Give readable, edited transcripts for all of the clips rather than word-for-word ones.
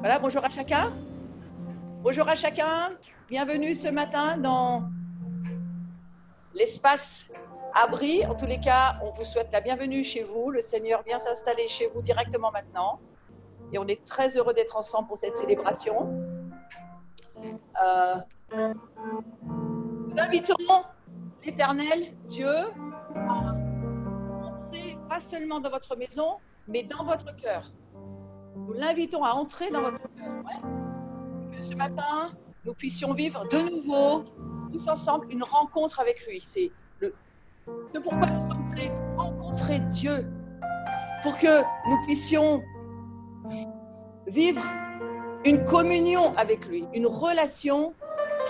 Voilà, bonjour à chacun. Bonjour à chacun. Bienvenue ce matin dans l'espace abri. En tous les cas, on vous souhaite la bienvenue chez vous. Le Seigneur vient s'installer chez vous directement maintenant. Et on est très heureux d'être ensemble pour cette célébration. Nous invitons l'Éternel, Dieu, à entrer pas seulement dans votre maison, mais dans votre cœur. Nous l'invitons à entrer dans votre cœur. Ouais. Que ce matin, nous puissions vivre de nouveau, tous ensemble, une rencontre avec lui. C'est pourquoi nous sommes créés, rencontrer Dieu, pour que nous puissions vivre une communion avec lui, une relation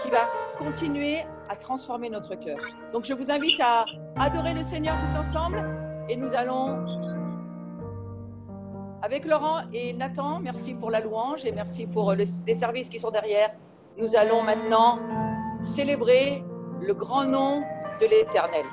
qui va continuer à transformer notre cœur. Donc je vous invite à adorer le Seigneur tous ensemble et nous allons, avec Laurent et Nathan, merci pour la louange et merci pour les services qui sont derrière, nous allons maintenant célébrer le grand nom de l'Éternel.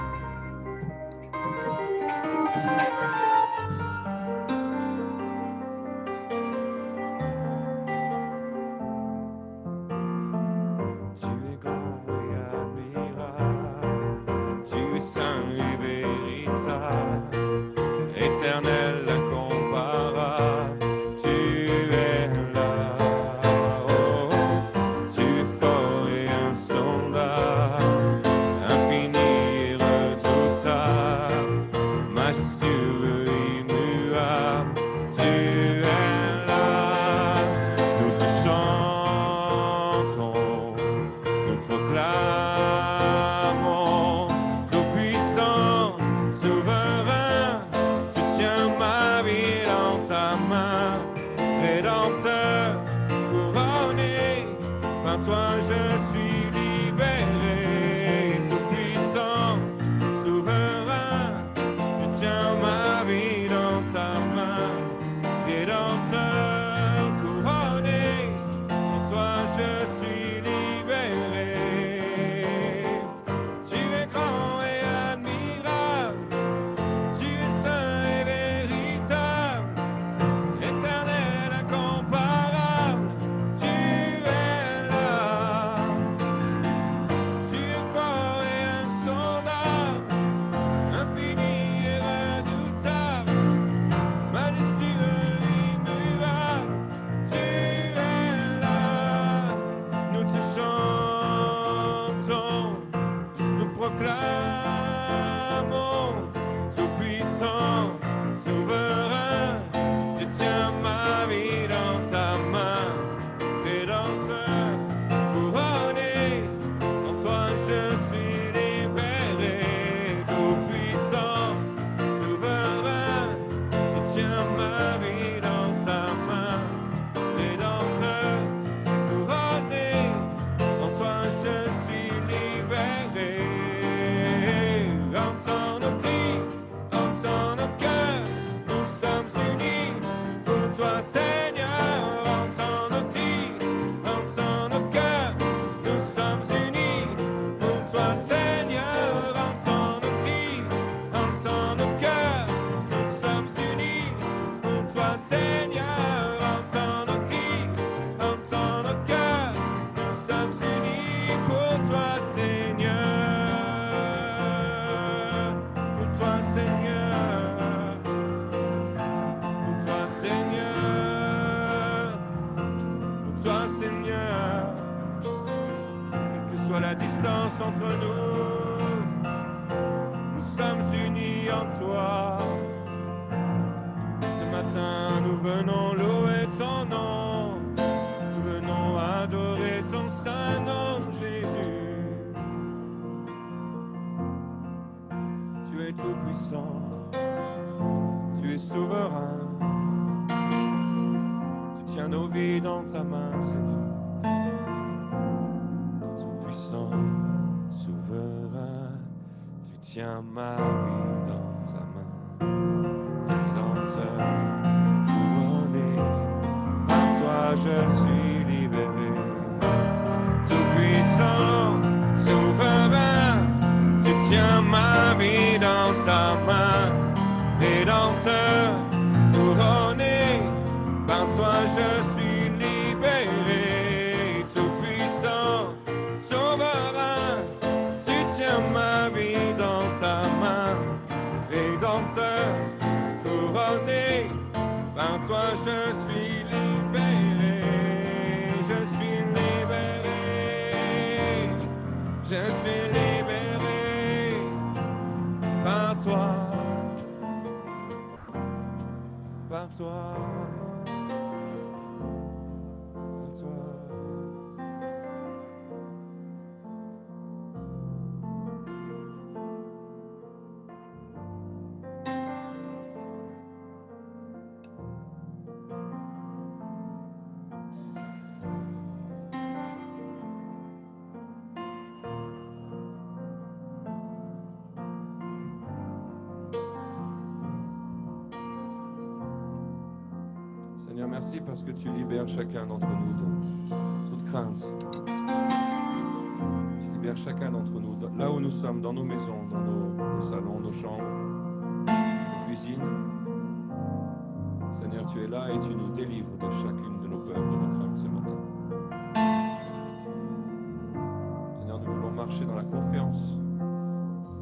Entre nous, nous sommes unis en toi. Ce matin, nous venons louer ton nom. Nous venons adorer ton saint nom, Jésus. Tu es tout puissant, tu es souverain. Tu tiens nos vies dans ta main, Seigneur. Tout puissant, souverain, tu tiens ma vie dans ta main. Rédempteur, couronné, par toi je suis libéré. Tout puissant, souverain, tu tiens ma vie dans ta main. Rédempteur, couronné, par toi je suis libéré. toi, vers toi. Seigneur, merci parce que tu libères chacun d'entre nous de toute crainte. Tu libères chacun d'entre nous, là où nous sommes, dans nos maisons, dans nos salons, nos chambres, nos cuisines. Seigneur, tu es là et tu nous délivres de chacune de nos peurs, de nos craintes ce matin. Seigneur, nous voulons marcher dans la confiance.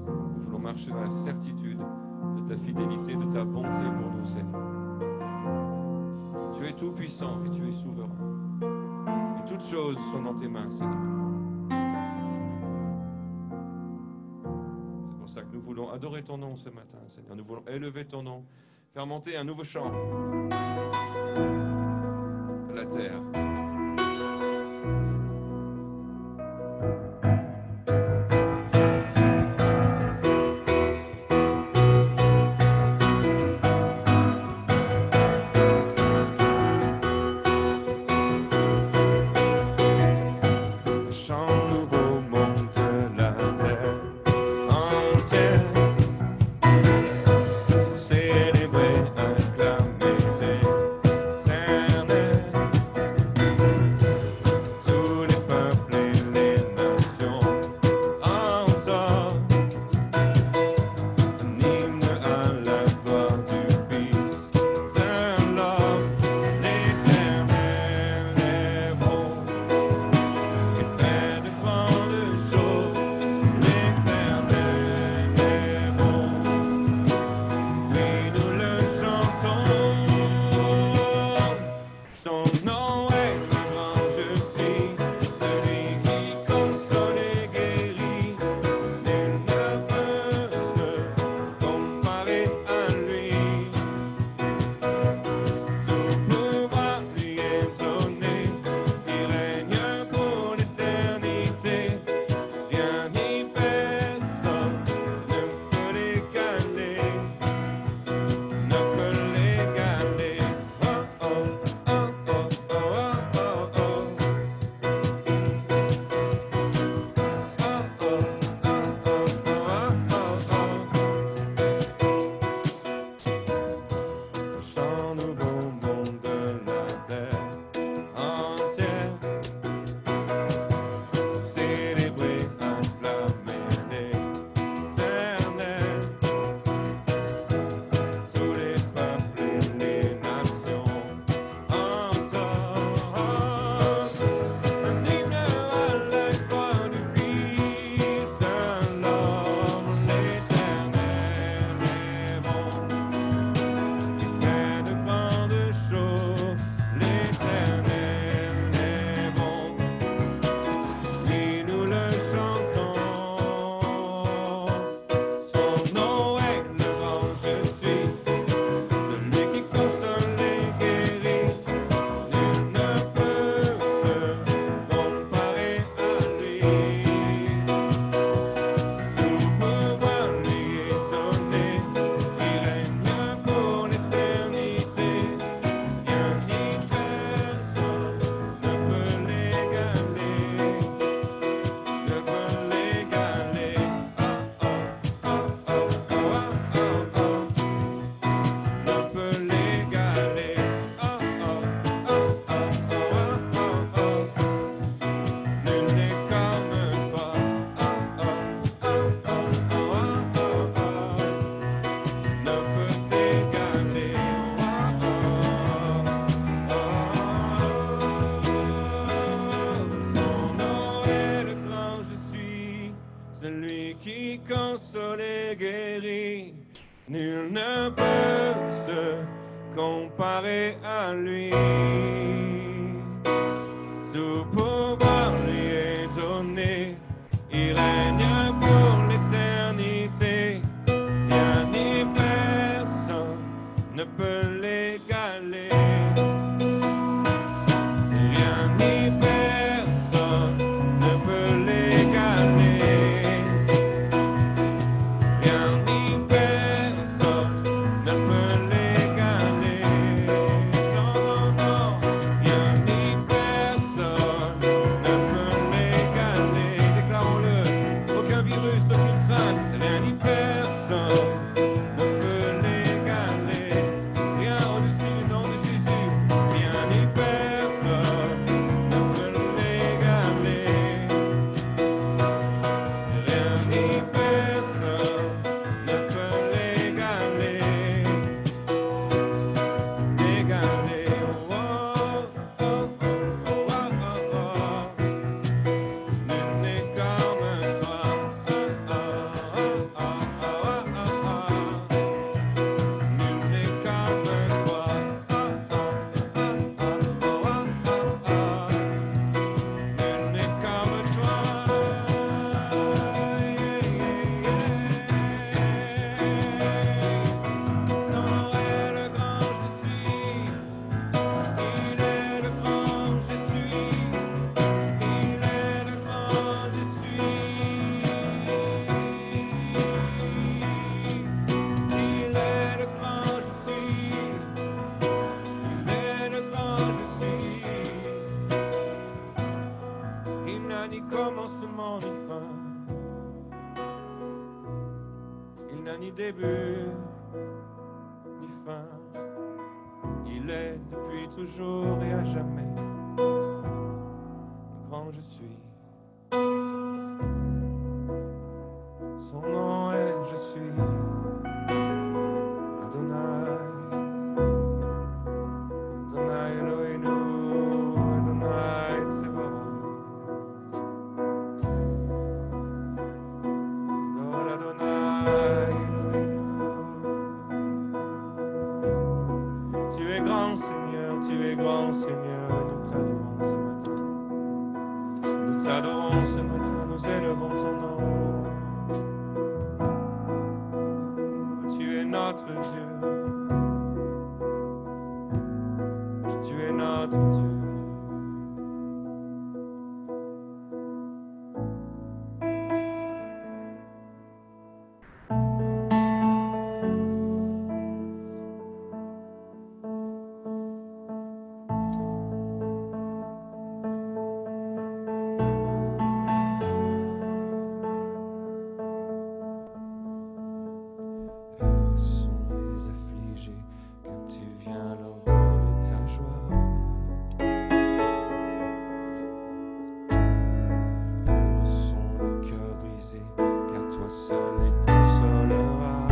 Nous voulons marcher dans la certitude de ta fidélité, de ta bonté pour nous, Seigneur. Tu es tout puissant et tu es souverain. Et toutes choses sont dans tes mains, Seigneur. C'est pour ça que nous voulons adorer ton nom ce matin, Seigneur. Nous voulons élever ton nom, faire monter un nouveau chant à la terre. Nul ne peut se comparer à lui. Tout pouvoir lui est donné, il règne pour l'éternité. Rien ni personne ne peut l'égaler. crainte, rien ni personne ne peut l'égaler. Rien au-dessus du nom de Jésus, rien ni personne ne peut l'égaler. Rien ni personne ne peut l'égaler. L'égaler, oh, oh, oh, oh, oh, oh, oh. Nul n'est comme toi, oh, oh, oh, oh, oh, oh, oh. Nul n'est comme toi, oh, oh, oh, oh, oh, oh, oh. Nul n'est comme toi. Son nom est le grand je suis. Il est le grand je suis. Il est le grand je suis. Il est le grand je suis. Il est le grand je suis. Il n'a ni commencement ni fin. Il n'a ni début ni fin. Il est depuis toujours et à jamais le grand je suis. Son nom est je suis. Adonai. Adonai Eloheinu. Adonai Tsebaoth. Adonai Eloheinu. Tu es grand Seigneur, tu es grand Seigneur, nous t'adorons ce matin. Nous t'adorons ce matin, nous élevons ton nom. Tu es notre Dieu. Tu es notre Dieu. Heureux sont les affligés quand tu viens leur donner ta joie. Heureux sont les cœurs brisés car toi seul les consoleras.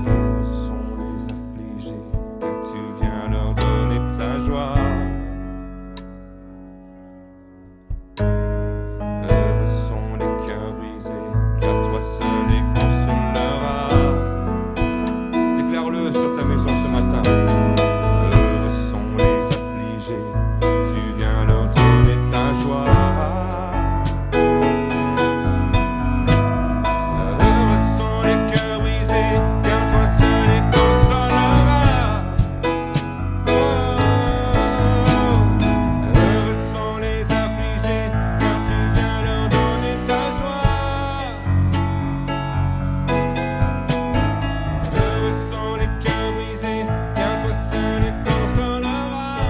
Heureux sont les affligés car tu viens leur donner ta joie. Heureux sont les cœurs brisés, car toi seul les consoleras. Déclare-le sur ta maison ce matin. Heureux sont les affligés, tu viens leur donner ta joie. Heureux sont les cœurs brisés, car toi seul les consoleras. Oh, heureux sont les affligés, car tu viens leur donner ta joie. Heureux sont les cœurs brisés, car toi seul les consoleras.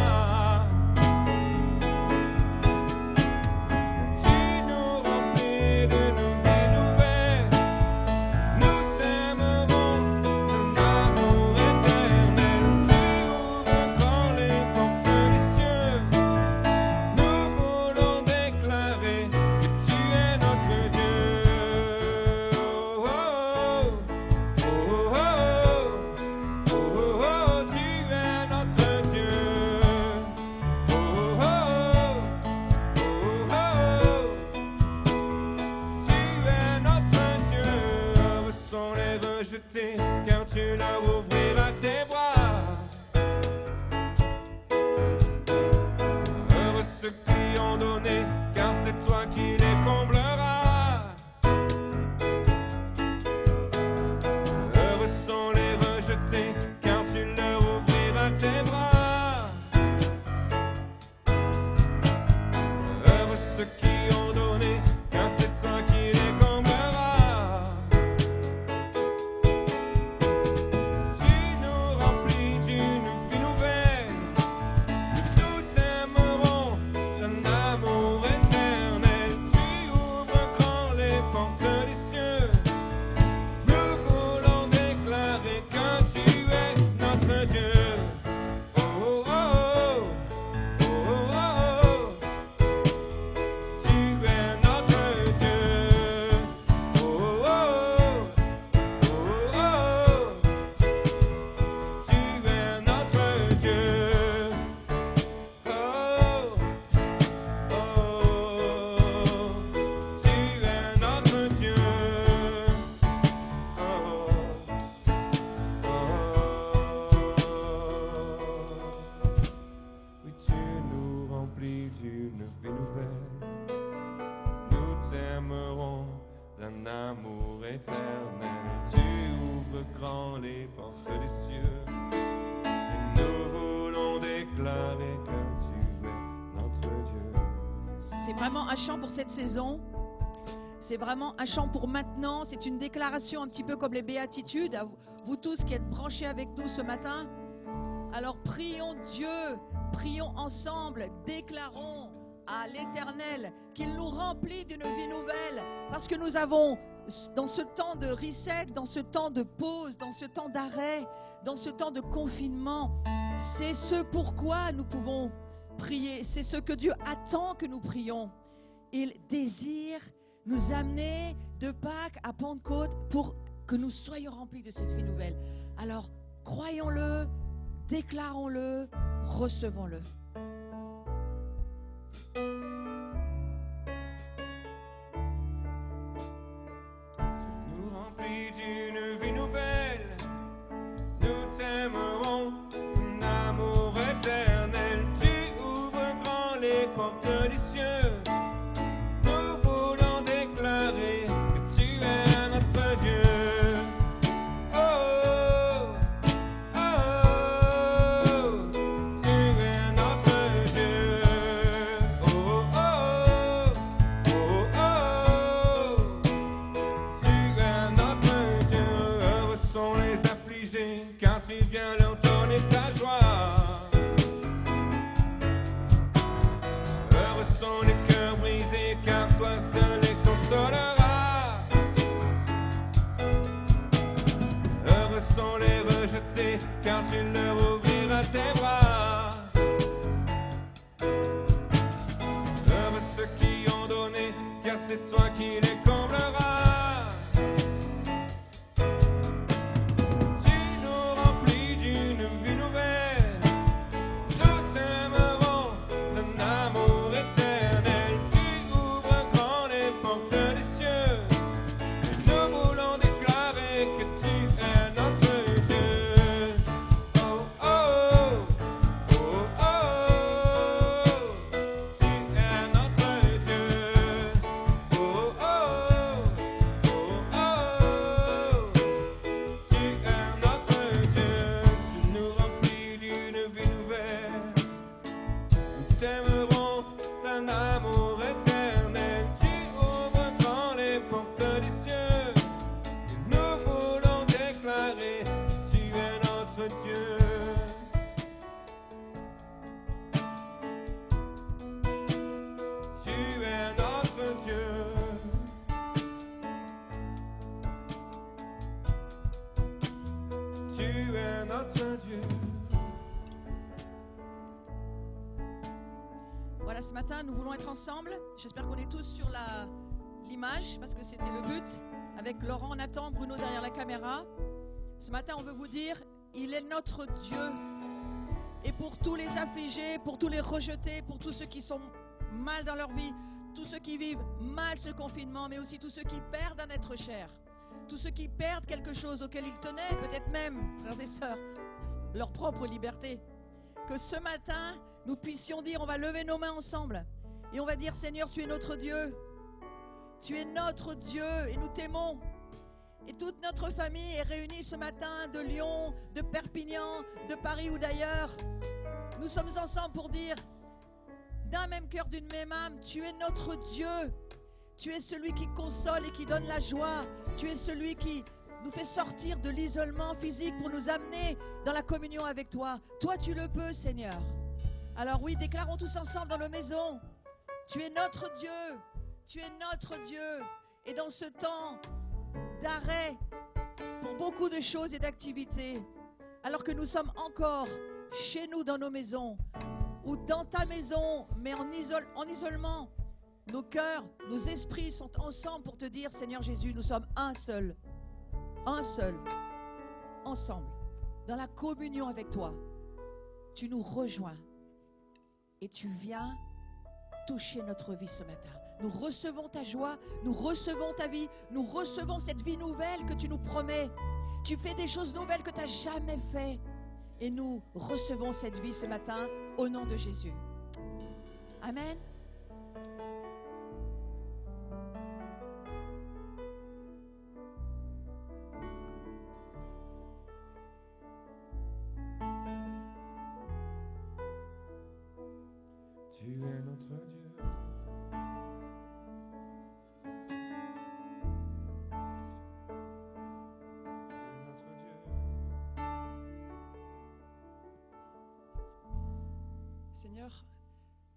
Tu nous remplis de nouvelles nouvelles, nous t'aimerons d'un amour éternel. Tu ouvres grand les portes des cieux, nous voulons déclarer que tu es notre Dieu. Oh, oh, oh, oh, oh, oh, oh, tu es notre Dieu. Oh, oh, oh, oh, oh, tu es notre Dieu. Heureux sont les rejetés, car tu leur ouvriras tes bras. Heureux ceux qui ont donné, car c'est toi qui les combleras. Heureux sont les rejetés, car tu leur ouvriras tes bras. Heureux ceux qui ont donné, car c'est toi qui les combleras. Tu nous remplis d'une vie nouvelle, nous t'aimerons d'un amour éternel. vraiment un chant pour cette saison. C'est vraiment un chant pour maintenant. C'est une déclaration un petit peu comme les béatitudes. À vous tous qui êtes branchés avec nous ce matin. Alors prions Dieu, prions ensemble, déclarons à l'Éternel qu'il nous remplit d'une vie nouvelle. Parce que nous avons, dans ce temps de reset, dans ce temps de pause, dans ce temps d'arrêt, dans ce temps de confinement, c'est ce pourquoi nous pouvons prier. C'est ce que Dieu attend que nous prions. Il désire nous amener de Pâques à Pentecôte pour que nous soyons remplis de cette vie nouvelle. Alors, croyons-le, déclarons-le, recevons-le. Nous remplis d'une vie nouvelle, nous t'aimerons, un amour éternel. Tu ouvres grand les portes des cieux. Nous voulons déclarer que tu es notre Dieu. Oh, oh, oh, tu es notre Dieu. Oh, oh, oh, oh, tu es notre Dieu. Heureux sont les affligés, car tu viens leur donner ta joie. Heureux sont les cœurs brisés, car toi seul les consolera. Heureux sont les rejetés, car tu leur ouvriras tes bras. Heureux ceux qui ont donné, car c'est toi qui les combleras. Tu nous remplis d'une vie nouvelle, nous t'aimerons d'un amour éternel. Tu ouvres grand les portes des cieux, et nous voulons déclarer que tu es notre Dieu. Oh, oh, oh, oh, oh, tu es notre Dieu. Oh, oh, oh, oh, tu es notre Dieu. Tu nous remplis d'une vie nouvelle. Nous t'aimerons d'un amour éternel. Tu ouvres grand les portes des cieux. Et nous voulons déclarer que tu es notre Dieu. Tu es notre Dieu. Tu es notre Dieu. Voilà, ce matin, nous voulons être ensemble. J'espère qu'on est tous sur l'image, parce que c'était le but. Avec Laurent, Nathan, Bruno derrière la caméra. Ce matin, on veut vous dire, il est notre Dieu. Et pour tous les affligés, pour tous les rejetés, pour tous ceux qui sont mal dans leur vie, tous ceux qui vivent mal ce confinement, mais aussi tous ceux qui perdent un être cher, tous ceux qui perdent quelque chose auquel ils tenaient, peut-être même, frères et sœurs, leur propre liberté. Que ce matin, nous puissions dire, on va lever nos mains ensemble et on va dire, Seigneur, tu es notre Dieu. Tu es notre Dieu et nous t'aimons. Et toute notre famille est réunie ce matin de Lyon, de Perpignan, de Paris ou d'ailleurs. Nous sommes ensemble pour dire, d'un même cœur, d'une même âme, tu es notre Dieu. Tu es celui qui console et qui donne la joie. Tu es celui qui nous fait sortir de l'isolement physique pour nous amener dans la communion avec toi. Toi, tu le peux, Seigneur. Alors oui, déclarons tous ensemble dans nos maisons. Tu es notre Dieu. Tu es notre Dieu. Et dans ce temps d'arrêt pour beaucoup de choses et d'activités, alors que nous sommes encore chez nous dans nos maisons ou dans ta maison, mais en isolement, nos cœurs, nos esprits sont ensemble pour te dire, Seigneur Jésus, nous sommes un seul, ensemble, dans la communion avec toi. Tu nous rejoins et tu viens toucher notre vie ce matin. Nous recevons ta joie, nous recevons ta vie, nous recevons cette vie nouvelle que tu nous promets. Tu fais des choses nouvelles que tu n'as jamais fait. Et nous recevons cette vie ce matin au nom de Jésus. Amen. Tu es notre Dieu. Seigneur,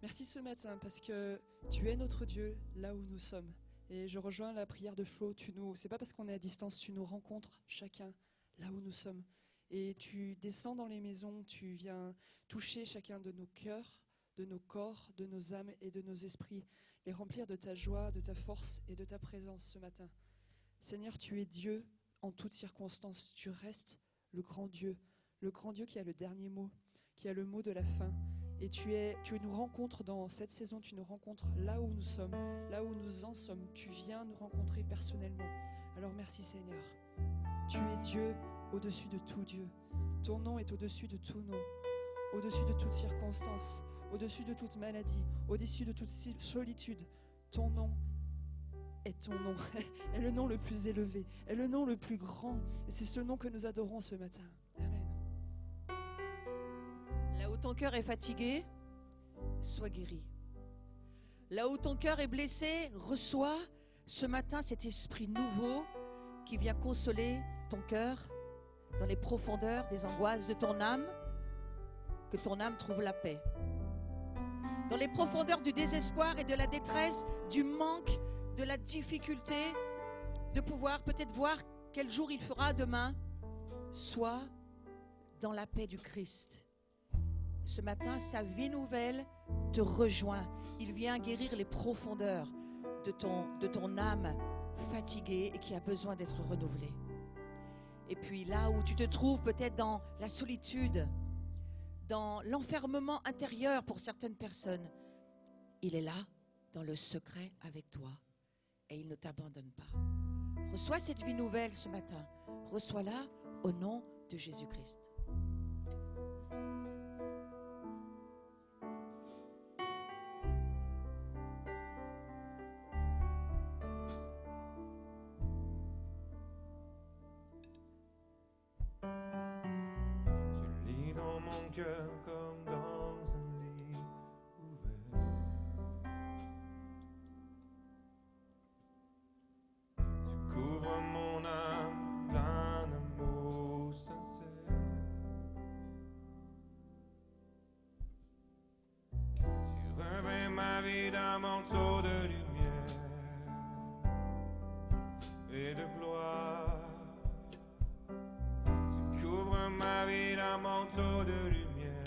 merci ce matin parce que tu es notre Dieu là où nous sommes. Et je rejoins la prière de Flo. C'est pas parce qu'on est à distance, tu nous rencontres chacun là où nous sommes. Et tu descends dans les maisons, tu viens toucher chacun de nos cœurs, de nos corps, de nos âmes et de nos esprits, les remplir de ta joie, de ta force et de ta présence ce matin. Seigneur, tu es Dieu en toutes circonstances. Tu restes le grand Dieu qui a le dernier mot, qui a le mot de la fin. Et tu nous rencontres dans cette saison, tu nous rencontres là où nous sommes, là où nous en sommes. Tu viens nous rencontrer personnellement. Alors merci Seigneur. Tu es Dieu au-dessus de tout Dieu. Ton nom est au-dessus de tout nom, au-dessus de toute circonstance, au-dessus de toute maladie, au-dessus de toute solitude. Ton nom est ton nom, est le nom le plus élevé, est le nom le plus grand. Et c'est ce nom que nous adorons ce matin. Amen. Là où ton cœur est fatigué, sois guéri. Là où ton cœur est blessé, reçois ce matin cet esprit nouveau qui vient consoler ton cœur dans les profondeurs des angoisses de ton âme, que ton âme trouve la paix. Dans les profondeurs du désespoir et de la détresse, du manque, de la difficulté de pouvoir peut-être voir quel jour il fera demain, sois dans la paix du Christ. Ce matin, sa vie nouvelle te rejoint. Il vient guérir les profondeurs de ton âme fatiguée et qui a besoin d'être renouvelée. Et puis là où tu te trouves peut-être dans la solitude, dans l'enfermement intérieur pour certaines personnes, il est là, dans le secret avec toi et il ne t'abandonne pas. Reçois cette vie nouvelle ce matin. Reçois-la au nom de Jésus-Christ. Tu lis dans mon cœur comme dans un livre ouvert. Tu couvres mon âme d'un amour sincère. Tu revêts ma vie d'un manteau de lumière et de gloire. Couvre ma vie d'un manteau de lumière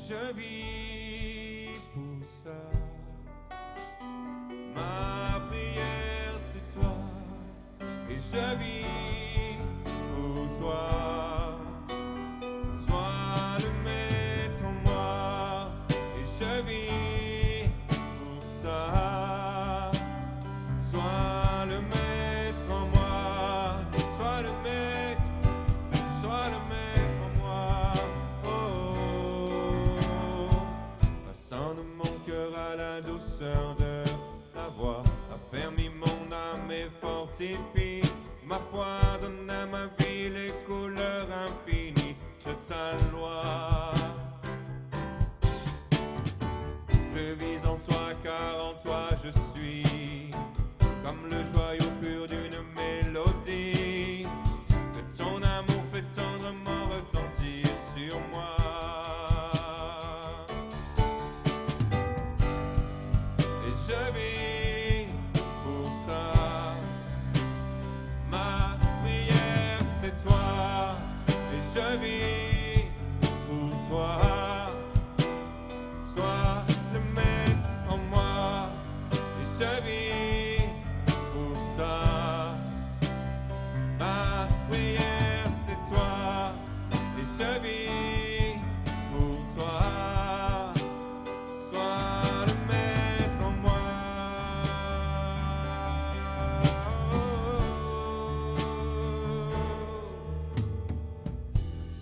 je vis pour ça. Ma prière c'est toi, et je vis pour toi. Sois le maître en moi, et je vis pour ça. Sois le maître en moi, sois le maître en moi. Oh, passant de mon cœur à la douceur de ta voix, affermis mon âme et fortifie ma foi, donne à ma vie les couleurs infinies de ta loi. Je vis en toi car en toi je suis comme le joyau pur d'une mélodie, que ton amour fait tendrement retentir sur moi. Et je vis pour ça. Ma prière c'est toi, et je vis pour toi. Sois le maître en moi, et je vis pour ça. Ma prière c'est toi, et je vis pour toi. Sois le maître en moi.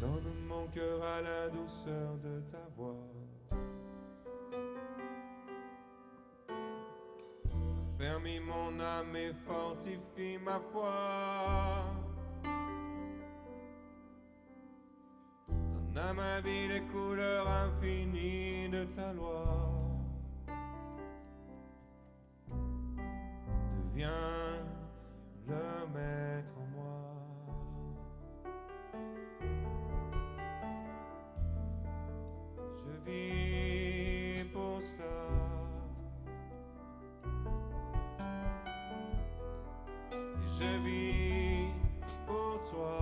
Sonne mon cœur à la douceur de ta voix. Ferme mon âme et fortifie ma foi. Donne à ma vie les couleurs infinies de ta loi. Deviens le maître en moi. Je vis pour ça. Je vis pour toi,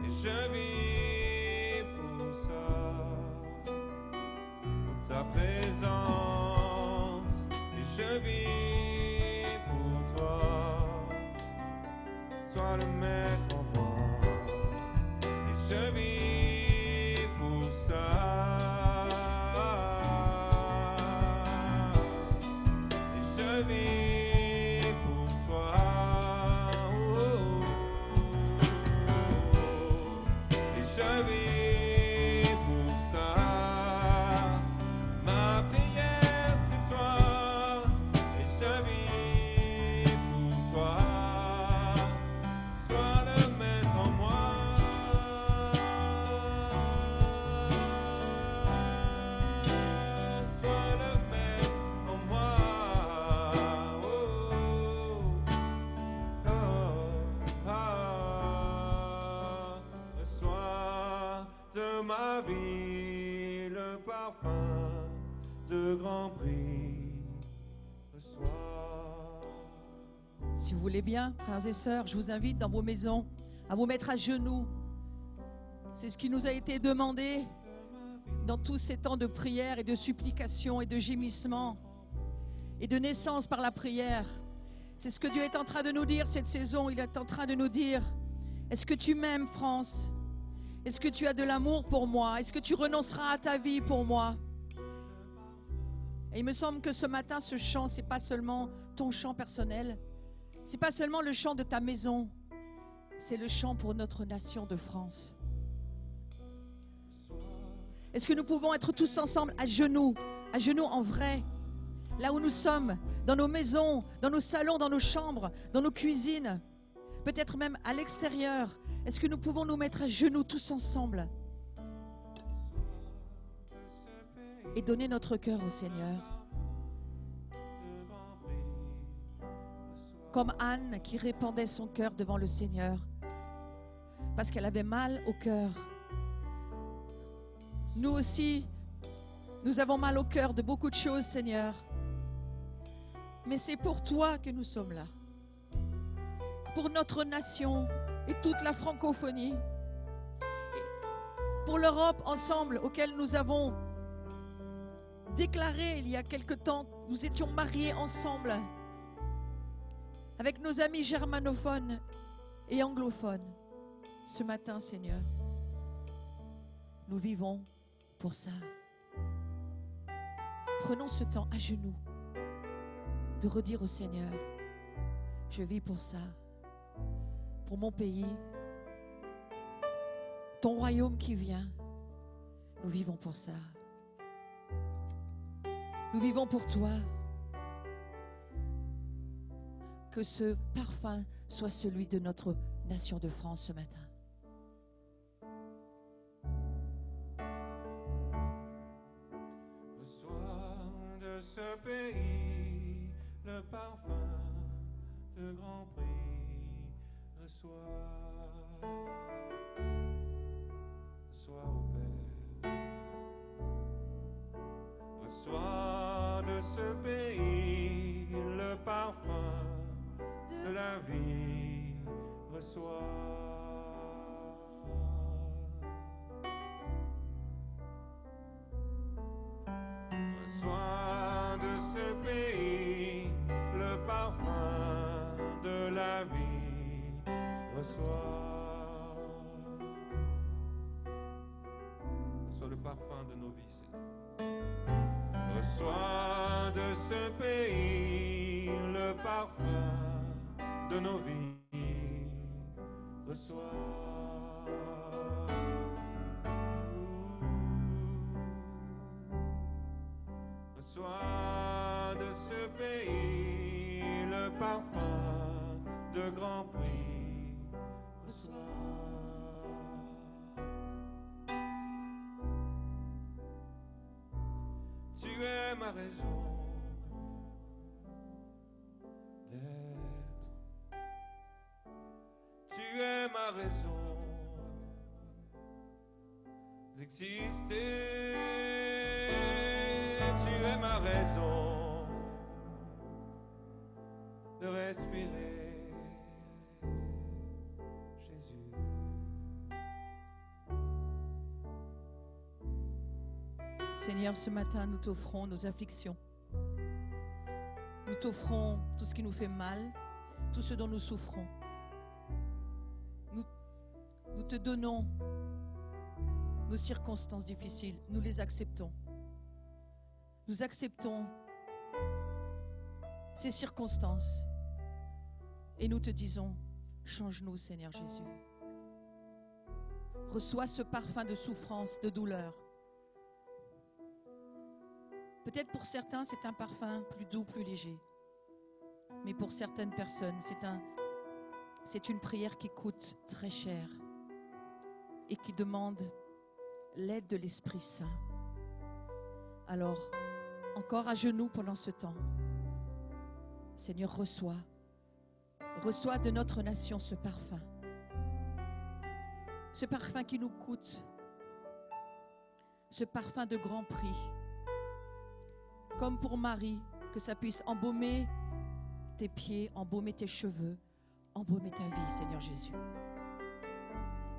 et je vis pour ça, pour ta présence, et je vis pour toi. Sois le maître en moi, et je vis pour ça. Je vis pour toi, et je vis pour ça. Ma prière c'est toi, et je vis pour toi. Sois le maître en moi. Sois le maître en moi. Reçois de ma vie le parfum de grand prix. Reçois. Si vous voulez bien, frères et sœurs, je vous invite dans vos maisons à vous mettre à genoux. C'est ce qui nous a été demandé dans tous ces temps de prière et de supplication et de gémissement et de naissance par la prière. C'est ce que Dieu est en train de nous dire cette saison. Il est en train de nous dire: est-ce que tu m'aimes, France? Est-ce que tu as de l'amour pour moi? Est-ce que tu renonceras à ta vie pour moi? Et il me semble que ce matin, ce chant, ce n'est pas seulement ton chant personnel, ce n'est pas seulement le chant de ta maison, c'est le chant pour notre nation de France. Est-ce que nous pouvons être tous ensemble à genoux en vrai, là où nous sommes, dans nos maisons, dans nos salons, dans nos chambres, dans nos cuisines, peut-être même à l'extérieur? Est-ce que nous pouvons nous mettre à genoux tous ensemble et donner notre cœur au Seigneur? Comme Anne qui répandait son cœur devant le Seigneur parce qu'elle avait mal au cœur. Nous aussi, nous avons mal au cœur de beaucoup de choses, Seigneur. Mais c'est pour toi que nous sommes là. Pour notre nation et toute la francophonie. pour l'Europe ensemble, auquel nous avons déclaré il y a quelque temps, nous étions mariés ensemble avec nos amis germanophones et anglophones. Ce matin, Seigneur, nous vivons pour ça. Prenons ce temps à genoux de redire au Seigneur, je vis pour ça, pour mon pays, ton royaume qui vient. Nous vivons pour ça. Nous vivons pour toi. Que ce parfum soit celui de notre nation de France ce matin. Reçois de ce pays le parfum de grand prix. Reçois au Père. Reçois de ce pays le parfum de la vie. Reçois. Reçois de ce pays le parfum de la vie. Reçois le parfum de nos vies, Seigneur. Reçois de ce pays le parfum de nos vies. Reçois. Reçois de ce pays le parfum de grand prix. Reçois. Tu es ma raison d'être. Tu es ma raison d'exister. Tu es ma raison de respirer, Jésus. Seigneur, ce matin, nous t'offrons nos afflictions. Nous t'offrons tout ce qui nous fait mal, tout ce dont nous souffrons. Nous te donnons nos circonstances difficiles. Nous les acceptons. Nous acceptons ces circonstances et nous te disons, change-nous, Seigneur Jésus. Reçois ce parfum de souffrance, de douleur. Peut-être pour certains, c'est un parfum plus doux, plus léger. Mais pour certaines personnes, c'est une prière qui coûte très cher et qui demande l'aide de l'Esprit Saint. Alors, encore à genoux pendant ce temps, Seigneur, reçois de notre nation ce parfum qui nous coûte, ce parfum de grand prix. Comme pour Marie, que ça puisse embaumer tes pieds, embaumer tes cheveux, embaumer ta vie, Seigneur Jésus.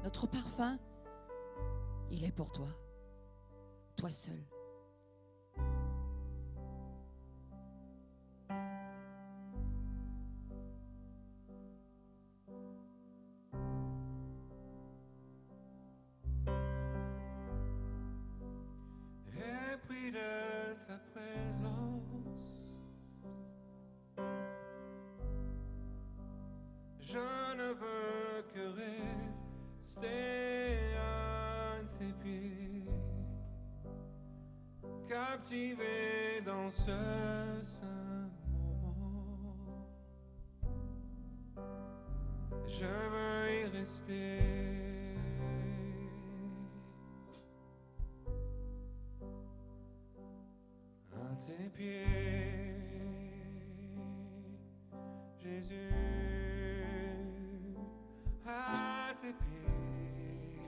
Notre parfum, il est pour toi, toi seul. Épris de ta présence, je ne veux que rester à tes pieds, captivé dans ce saint moment. Je veux y rester. À tes pieds, Jésus, à tes pieds.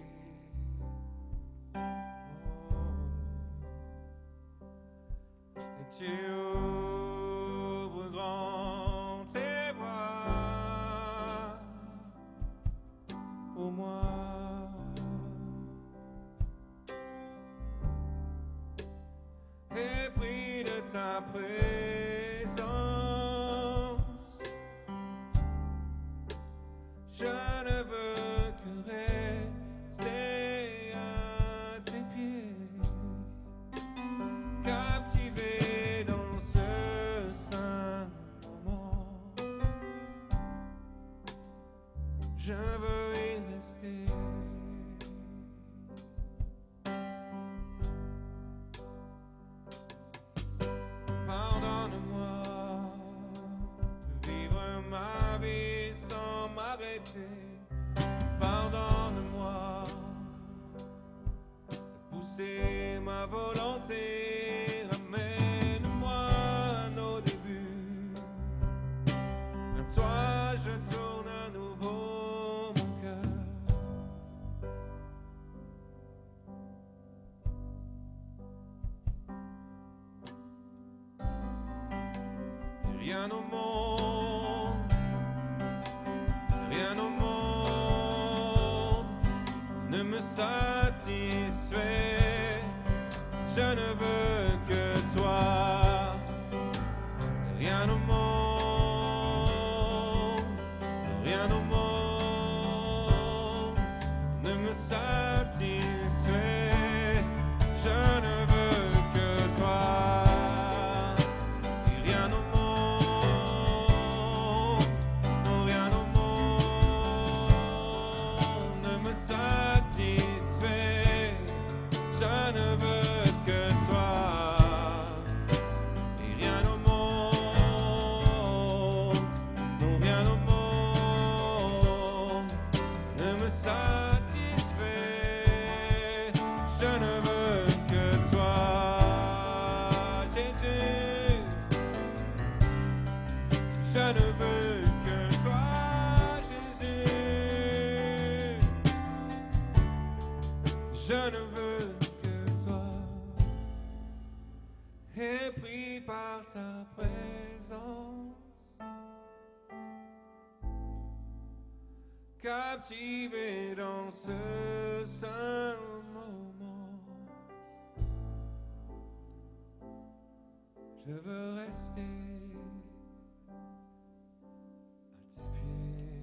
Oh. Et tu ouvres grand tes bras pour moi. ta présence. Je ne veux que rester à tes pieds, captivé dans ce saint moment. Je veux y rester. Pardonne-moi de vivre ma vie sans m'arrêter. Pardonne-moi de pousser ma volonté. Ramène-moi à nos débuts. Vers toi je tourne à nouveau mon cœur. Rien au monde, rien au monde ne me satisfait. Je ne veux que toi. Rien au monde, rien au monde ne me satisfait. Je ne veux que toi. Et rien au monde, non, rien au monde ne me satisfait. Je ne veux que toi. Et rien au monde, non, rien au monde ne me satisfait. Je ne veux que toi, Jésus. Je ne veux que toi, Jésus. Je ne veux que toi. Épris par ta présence, captivé dans ce saint moment. Je veux rester à tes pieds.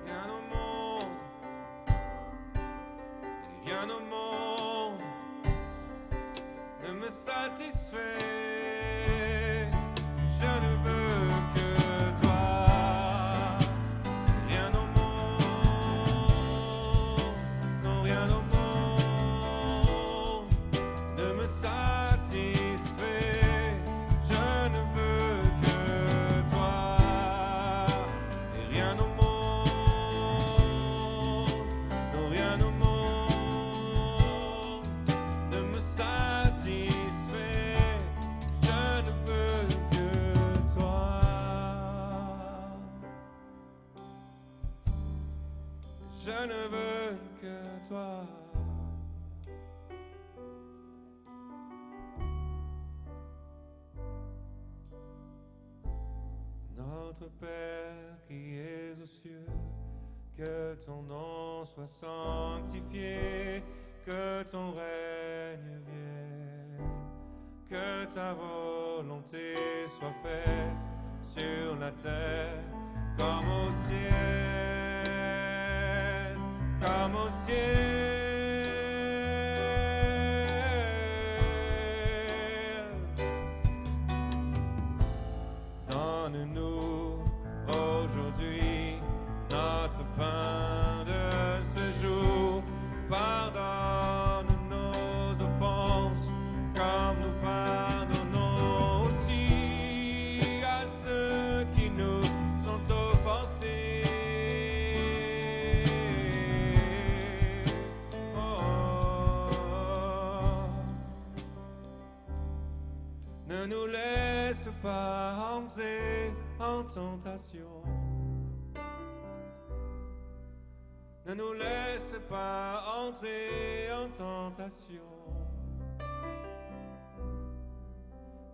Rien au monde, rien au monde ne me satisfait. Je ne veux que toi. Rien au monde, non, rien au monde ne me satisfait. Je ne veux que toi. Et rien au monde, non, rien au monde ne me satisfait. Je ne veux que toi. Je ne veux que toi. Notre Père qui es aux cieux, que ton nom soit sanctifié, que ton règne vienne, que ta volonté soit faite sur la terre comme au ciel, comme au ciel. Donne-nous aujourd'hui notre pain de ce jour. Pardonne nos offenses comme nous pardonnons aussi à ceux qui nous ont offensés. Ne nous laisse pas entrer en tentation. Ne nous laisse pas entrer en tentation.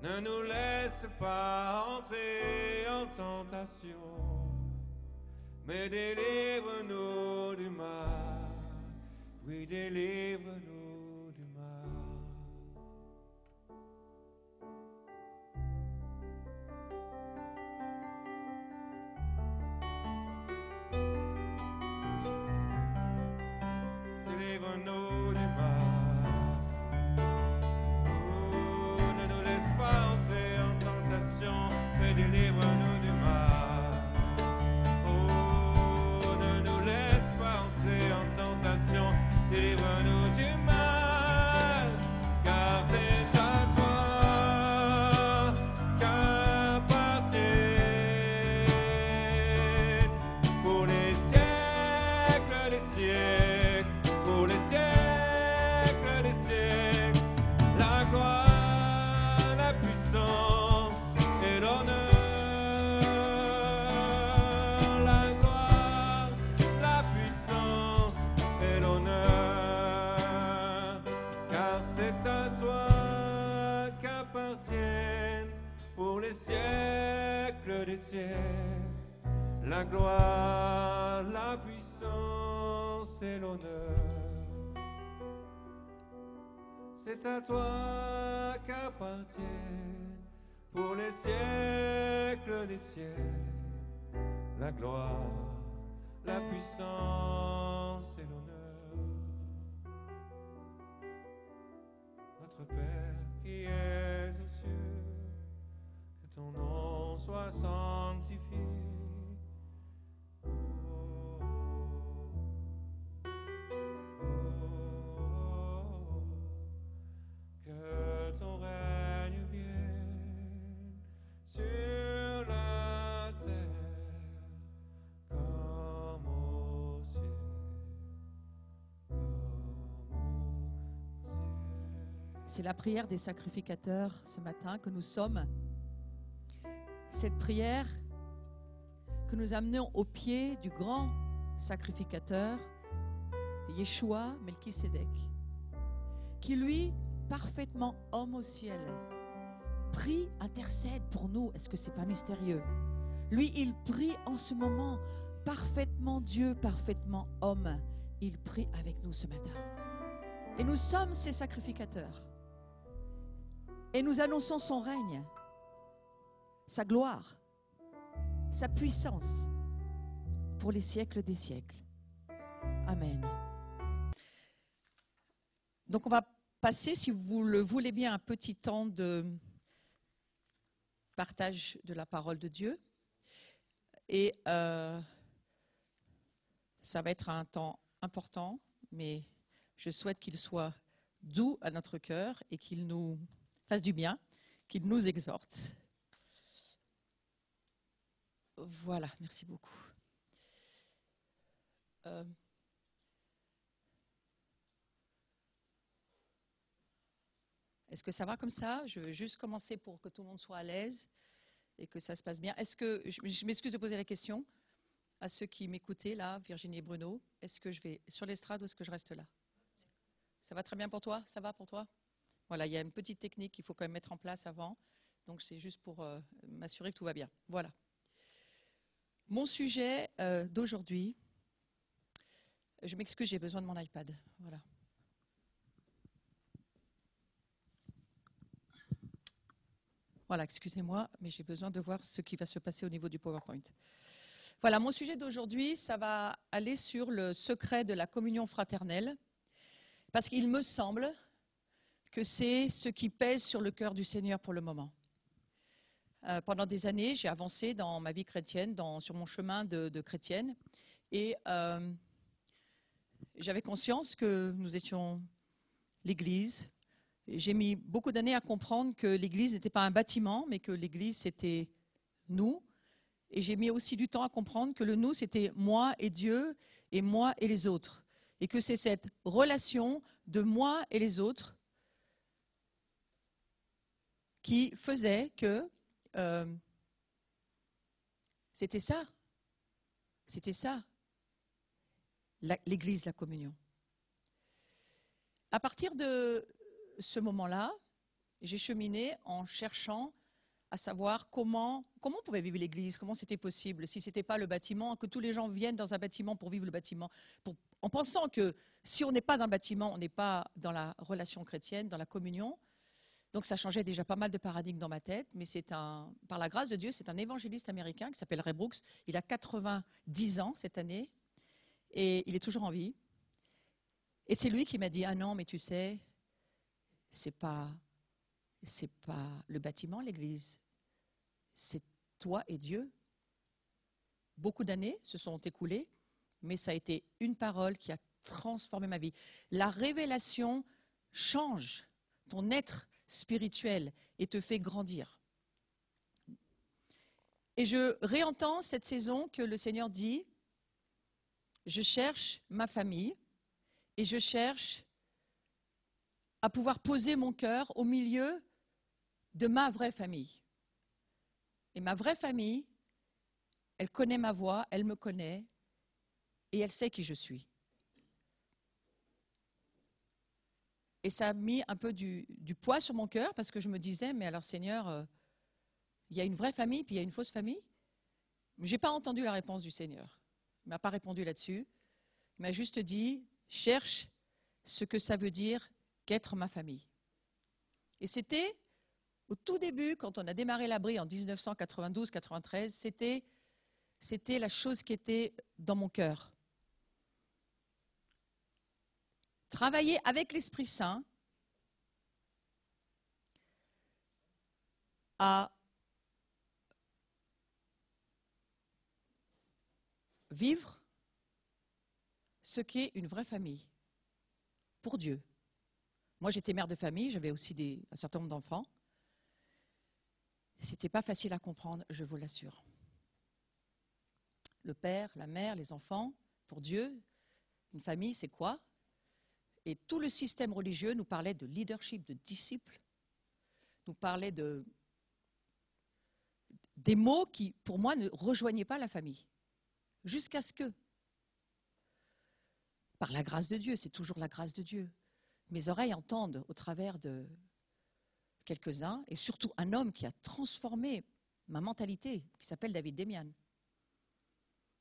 Ne nous laisse pas entrer en tentation, mais délivre-nous du mal. Oui, délivre-nous du mal. Délivre-nous du mal. Oh, ne nous laisse pas entrer en tentation, mais délivre-nous du mal. Oh, ne nous laisse pas entrer en tentation, délivre-nous du mal. Car c'est à toi qu'appartiennent pour les siècles des siècles, pour les siècles des siècles, la gloire, la puissance et l'honneur. La gloire, la puissance et l'honneur. Car c'est à toi qu'appartiennent pour les siècles des siècles la gloire, la puissance et l'honneur. C'est à toi qu'appartiennent pour les siècles des siècles la gloire, la puissance et l'honneur. Notre Père qui es aux cieux, que ton nom soit sanctifié. Oh, oh, que ton règne vienne sur la terre comme au ciel, C'est la prière des sacrificateurs ce matin que nous sommes. Cette prière que nous amenons au pied du grand sacrificateur, Yeshua Melchisédek, qui lui, parfaitement homme au ciel, prie, intercède pour nous. Est-ce que c'est pas mystérieux? Lui, il prie en ce moment, parfaitement Dieu, parfaitement homme. Il prie avec nous ce matin. Et nous sommes ses sacrificateurs. Et nous annonçons son règne, sa gloire, sa puissance pour les siècles des siècles. Amen. Donc on va passer, si vous le voulez bien, un petit temps de partage de la parole de Dieu. Et ça va être un temps important, mais je souhaite qu'il soit doux à notre cœur et qu'il nous fasse du bien, qu'il nous exhorte. Voilà, merci beaucoup. Est-ce que ça va comme ça? Je veux juste commencer pour que tout le monde soit à l'aise et que ça se passe bien. Est-ce que, je m'excuse de poser la question à ceux qui m'écoutaient là, Virginie et Bruno, est-ce que je vais sur l'estrade ou est-ce que je reste là? Ça va très bien pour toi? Ça va pour toi? Voilà, il y a une petite technique qu'il faut quand même mettre en place avant. Donc c'est juste pour m'assurer que tout va bien. Voilà. Mon sujet d'aujourd'hui, je m'excuse, j'ai besoin de mon iPad. Voilà. Voilà, excusez-moi, mais j'ai besoin de voir ce qui va se passer au niveau du PowerPoint. Voilà, mon sujet d'aujourd'hui, ça va aller sur le secret de la communion fraternelle, parce qu'il me semble que c'est ce qui pèse sur le cœur du Seigneur pour le moment. Pendant des années, j'ai avancé dans ma vie chrétienne, sur mon chemin de chrétienne, et j'avais conscience que nous étions l'Église. J'ai mis beaucoup d'années à comprendre que l'Église n'était pas un bâtiment, mais que l'Église, c'était nous. Et j'ai mis aussi du temps à comprendre que le nous, c'était moi et Dieu, et moi et les autres. Et que c'est cette relation de moi et les autres qui faisait que c'était ça. C'était ça. l'Église, la communion. À partir de ce moment-là, j'ai cheminé en cherchant à savoir comment on pouvait vivre l'Église, comment c'était possible, si ce n'était pas le bâtiment, que tous les gens viennent dans un bâtiment pour vivre le bâtiment, en pensant que si on n'est pas dans le bâtiment, on n'est pas dans la relation chrétienne, dans la communion. Donc ça changeait déjà pas mal de paradigmes dans ma tête, mais par la grâce de Dieu, c'est un évangéliste américain qui s'appelle Ray Brooks. Il a 90 ans cette année et il est toujours en vie. Et c'est lui qui m'a dit « Ah non, mais tu sais, c'est pas le bâtiment, l'Église, c'est toi et Dieu. » Beaucoup d'années se sont écoulées, mais ça a été une parole qui a transformé ma vie. La révélation change ton être spirituel et te fait grandir. Et je réentends cette saison que le Seigneur dit « Je cherche ma famille et je cherche à pouvoir poser mon cœur au milieu de ma vraie famille. » Et ma vraie famille, elle connaît ma voix, elle me connaît et elle sait qui je suis. Et ça a mis un peu du poids sur mon cœur parce que je me disais, mais alors Seigneur, il y a une vraie famille puis il y a une fausse famille. Je n'ai pas entendu la réponse du Seigneur. Il ne m'a pas répondu là-dessus. Il m'a juste dit, cherche ce que ça veut dire qu'être ma famille. Et c'était au tout début, quand on a démarré l'abri en 1992-93, c'était la chose qui était dans mon cœur. Travailler avec l'Esprit Saint à vivre ce qu'est une vraie famille pour Dieu. Moi, j'étais mère de famille, j'avais aussi un certain nombre d'enfants. C'était pas facile à comprendre, je vous l'assure. Le père, la mère, les enfants, pour Dieu, une famille, c'est quoi? Et tout le système religieux nous parlait de leadership, de disciples, nous parlait des mots qui, pour moi, ne rejoignaient pas la famille. Jusqu'à ce que, par la grâce de Dieu, c'est toujours la grâce de Dieu, mes oreilles entendent au travers de quelques-uns, et surtout un homme qui a transformé ma mentalité, qui s'appelle David Demian,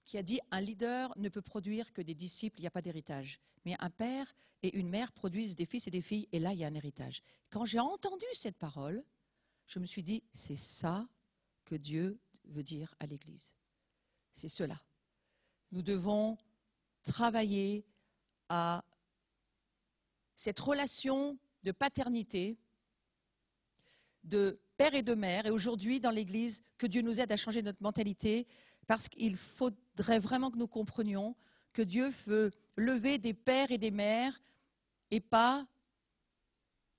qui a dit « Un leader ne peut produire que des disciples, il n'y a pas d'héritage. Mais un père et une mère produisent des fils et des filles, et là, il y a un héritage. » Quand j'ai entendu cette parole, je me suis dit « C'est ça que Dieu veut dire à l'Église. C'est cela. Nous devons travailler à cette relation de paternité, de père et de mère, et aujourd'hui dans l'Église, que Dieu nous aide à changer notre mentalité, parce qu'il faudrait vraiment que nous comprenions que Dieu veut lever des pères et des mères et pas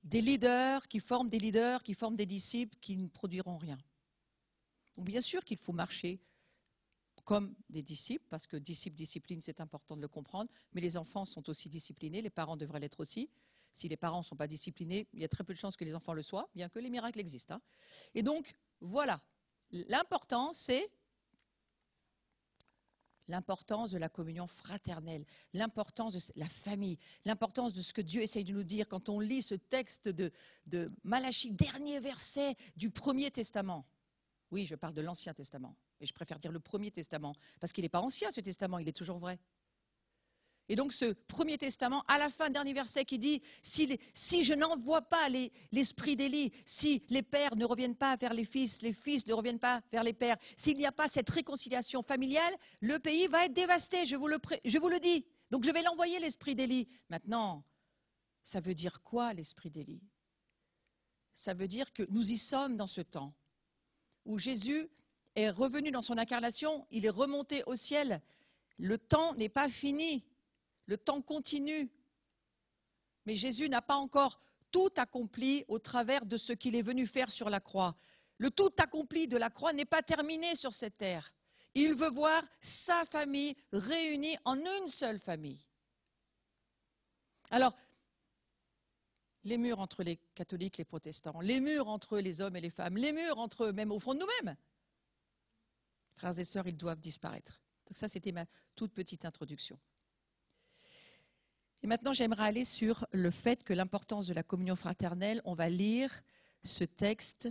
des leaders qui forment des disciples qui ne produiront rien. Donc bien sûr qu'il faut marcher comme des disciples, parce que discipline, c'est important de le comprendre, mais les enfants sont aussi disciplinés, les parents devraient l'être aussi. Si les parents ne sont pas disciplinés, il y a très peu de chances que les enfants le soient, bien que les miracles existent. Et donc, voilà, l'important, c'est l'importance de la communion fraternelle, l'importance de la famille, l'importance de ce que Dieu essaye de nous dire quand on lit ce texte de Malachie, dernier verset du Premier Testament. Oui, je parle de l'Ancien Testament, et je préfère dire le Premier Testament, parce qu'il n'est pas ancien ce testament, il est toujours vrai. Et donc ce Premier Testament, à la fin, dernier verset qui dit « Si je n'envoie pas l'esprit d'Élie, si les pères ne reviennent pas vers les fils ne reviennent pas vers les pères, s'il n'y a pas cette réconciliation familiale, le pays va être dévasté, je vous le dis. Donc je vais l'envoyer l'esprit d'Élie. » Maintenant, ça veut dire quoi l'esprit d'Élie? Ça veut dire que nous y sommes dans ce temps où Jésus est revenu dans son incarnation, il est remonté au ciel. Le temps n'est pas fini. Le temps continue, mais Jésus n'a pas encore tout accompli au travers de ce qu'il est venu faire sur la croix. Le tout accompli de la croix n'est pas terminé sur cette terre. Il veut voir sa famille réunie en une seule famille. Alors, les murs entre les catholiques et les protestants, les murs entre les hommes et les femmes, les murs entre même au fond de nous-mêmes, frères et sœurs, ils doivent disparaître. Donc ça, c'était ma toute petite introduction. Et maintenant, j'aimerais aller sur le fait que l'importance de la communion fraternelle, on va lire ce texte